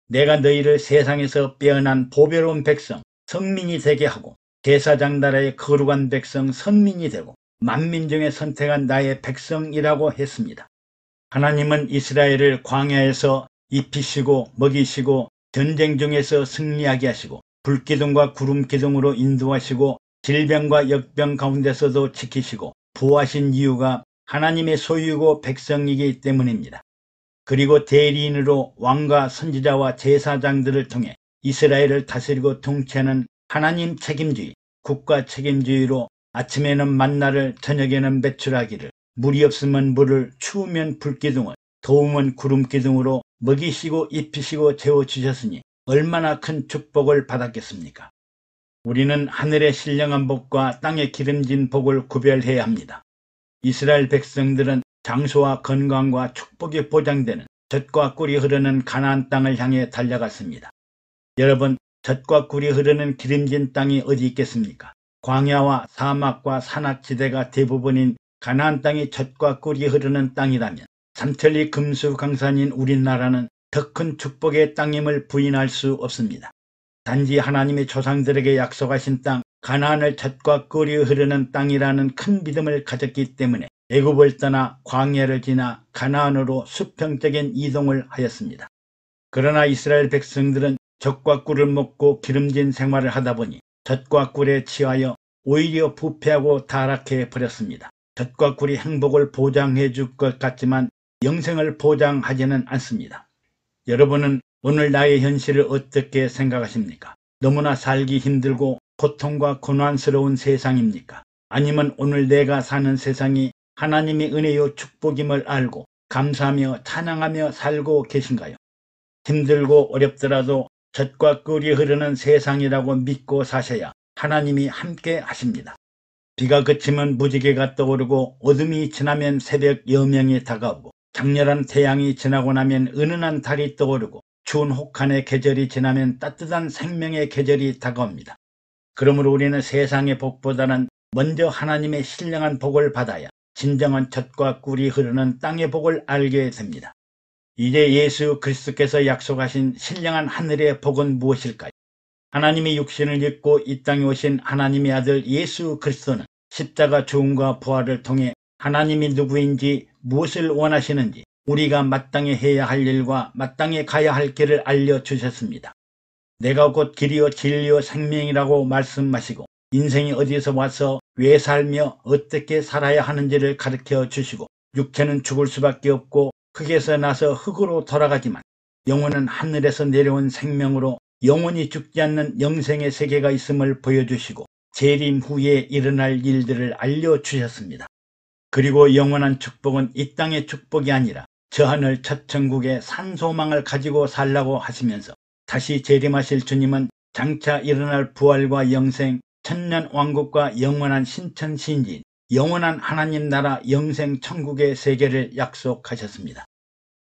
내가 너희를 세상에서 빼어난 보배로운 백성, 성민이 되게 하고 제사장 나라의 거룩한 백성, 선민이 되고 만민 중에 선택한 나의 백성이라고 했습니다. 하나님은 이스라엘을 광야에서 입히시고 먹이시고 전쟁 중에서 승리하게 하시고 불기둥과 구름기둥으로 인도하시고 질병과 역병 가운데서도 지키시고 보호하신 이유가 하나님의 소유고 백성이기 때문입니다. 그리고 대리인으로 왕과 선지자와 제사장들을 통해 이스라엘을 다스리고 통치하는 하나님 책임주의, 국가 책임주의로 아침에는 만나를 저녁에는 매출하기를 물이 없으면 물을 추우면 불기둥을 더우면 구름기둥으로 먹이시고 입히시고 재워주셨으니 얼마나 큰 축복을 받았겠습니까? 우리는 하늘의 신령한 복과 땅의 기름진 복을 구별해야 합니다. 이스라엘 백성들은 장수와 건강과 축복이 보장되는 젖과 꿀이 흐르는 가나안 땅을 향해 달려갔습니다. 여러분, 젖과 꿀이 흐르는 기름진 땅이 어디 있겠습니까? 광야와 사막과 산악지대가 대부분인 가나안 땅이 젖과 꿀이 흐르는 땅이라면 삼천리 금수강산인 우리나라는 더 큰 축복의 땅임을 부인할 수 없습니다. 단지 하나님이 조상들에게 약속하신 땅 가나안을 젖과 꿀이 흐르는 땅이라는 큰 믿음을 가졌기 때문에 애굽을 떠나 광야를 지나 가나안으로 수평적인 이동을 하였습니다. 그러나 이스라엘 백성들은 젖과 꿀을 먹고 기름진 생활을 하다 보니 젖과 꿀에 취하여 오히려 부패하고 타락해 버렸습니다. 젖과 꿀이 행복을 보장해 줄 것 같지만 영생을 보장하지는 않습니다. 여러분은 오늘 나의 현실을 어떻게 생각하십니까? 너무나 살기 힘들고 고통과 고난스러운 세상입니까? 아니면 오늘 내가 사는 세상이 하나님의 은혜요 축복임을 알고 감사하며 찬양하며 살고 계신가요? 힘들고 어렵더라도 젖과 꿀이 흐르는 세상이라고 믿고 사셔야 하나님이 함께 하십니다. 비가 그치면 무지개가 떠오르고 어둠이 지나면 새벽 여명이 다가오고 장렬한 태양이 지나고 나면 은은한 달이 떠오르고 추운 혹한의 계절이 지나면 따뜻한 생명의 계절이 다가옵니다. 그러므로 우리는 세상의 복보다는 먼저 하나님의 신령한 복을 받아야 진정한 젖과 꿀이 흐르는 땅의 복을 알게 됩니다. 이제 예수 그리스도께서 약속하신 신령한 하늘의 복은 무엇일까요? 하나님의 육신을 입고 이 땅에 오신 하나님의 아들 예수 그리스도는 십자가 죽음과 부활을 통해 하나님이 누구인지 무엇을 원하시는지 우리가 마땅히 해야 할 일과 마땅히 가야 할 길을 알려주셨습니다. 내가 곧 길이요 진리요 생명이라고 말씀하시고 인생이 어디서 와서 왜 살며 어떻게 살아야 하는지를 가르쳐 주시고 육체는 죽을 수밖에 없고 흙에서 나서 흙으로 돌아가지만 영혼은 하늘에서 내려온 생명으로 영원히 죽지 않는 영생의 세계가 있음을 보여주시고 재림 후에 일어날 일들을 알려주셨습니다. 그리고 영원한 축복은 이 땅의 축복이 아니라 저 하늘 첫 천국의 산소망을 가지고 살라고 하시면서 다시 재림하실 주님은 장차 일어날 부활과 영생, 천년 왕국과 영원한 신천신진, 영원한 하나님 나라 영생 천국의 세계를 약속하셨습니다.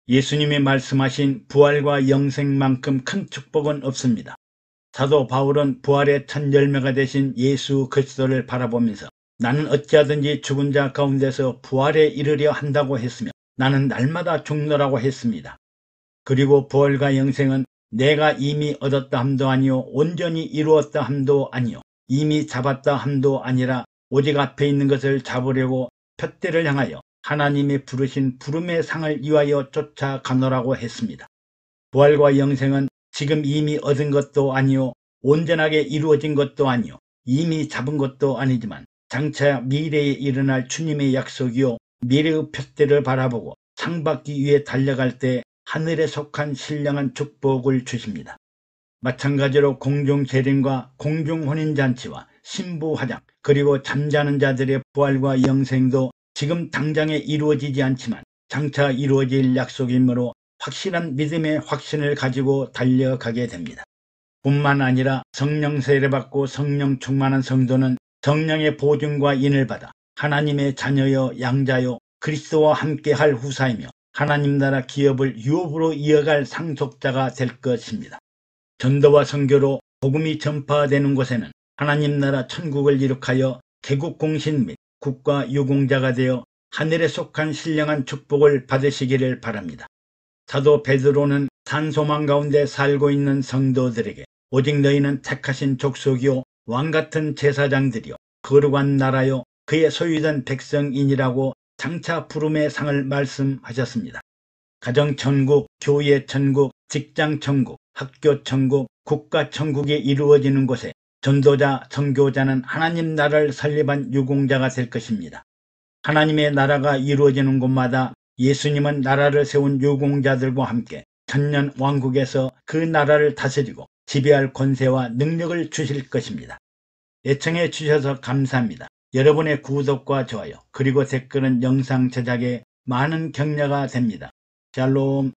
예수님이 말씀하신 부활과 영생만큼 큰 축복은 없습니다. 사도 바울은 부활의 첫 열매가 되신 예수 그리스도를 바라보면서 나는 어찌하든지 죽은 자 가운데서 부활에 이르려 한다고 했으며 나는 날마다 죽노라고 했습니다. 그리고 부활과 영생은 내가 이미 얻었다 함도 아니요 온전히 이루었다 함도 아니요 이미 잡았다 함도 아니라 오직 앞에 있는 것을 잡으려고 푯대를 향하여 하나님이 부르신 부름의 상을 위하여 쫓아가노라고 했습니다. 부활과 영생은 지금 이미 얻은 것도 아니요 온전하게 이루어진 것도 아니요 이미 잡은 것도 아니지만 장차 미래에 일어날 주님의 약속이요 미래의 푯대를 바라보고 상받기 위해 달려갈 때 하늘에 속한 신령한 축복을 주십니다. 마찬가지로 공중 재림과 공중 혼인잔치와 신부 화장 그리고 잠자는 자들의 부활과 영생도 지금 당장에 이루어지지 않지만 장차 이루어질 약속이므로 확실한 믿음의 확신을 가지고 달려가게 됩니다. 뿐만 아니라 성령 세례받고 성령 충만한 성도는 성령의 보증과 인을 받아 하나님의 자녀여 양자여 그리스도와 함께할 후사이며 하나님 나라 기업을 유업으로 이어갈 상속자가 될 것입니다. 전도와 선교로 복음이 전파되는 곳에는 하나님 나라 천국을 이룩하여 개국 공신 및 국가 유공자가 되어 하늘에 속한 신령한 축복을 받으시기를 바랍니다. 사도 베드로는 산소망 가운데 살고 있는 성도들에게 오직 너희는 택하신 족속이요 왕같은 제사장들이요 거룩한 나라요 그의 소유된 백성인이라고 장차 부름의 상을 말씀하셨습니다. 가정천국, 교회천국, 직장천국, 학교천국, 국가천국이 이루어지는 곳에 전도자, 선교자는 하나님 나라를 설립한 유공자가 될 것입니다. 하나님의 나라가 이루어지는 곳마다 예수님은 나라를 세운 유공자들과 함께 천년 왕국에서 그 나라를 다스리고 지배할 권세와 능력을 주실 것입니다. 애청해 주셔서 감사합니다. 여러분의 구독과 좋아요 그리고 댓글은 영상 제작에 많은 격려가 됩니다. 샬롬.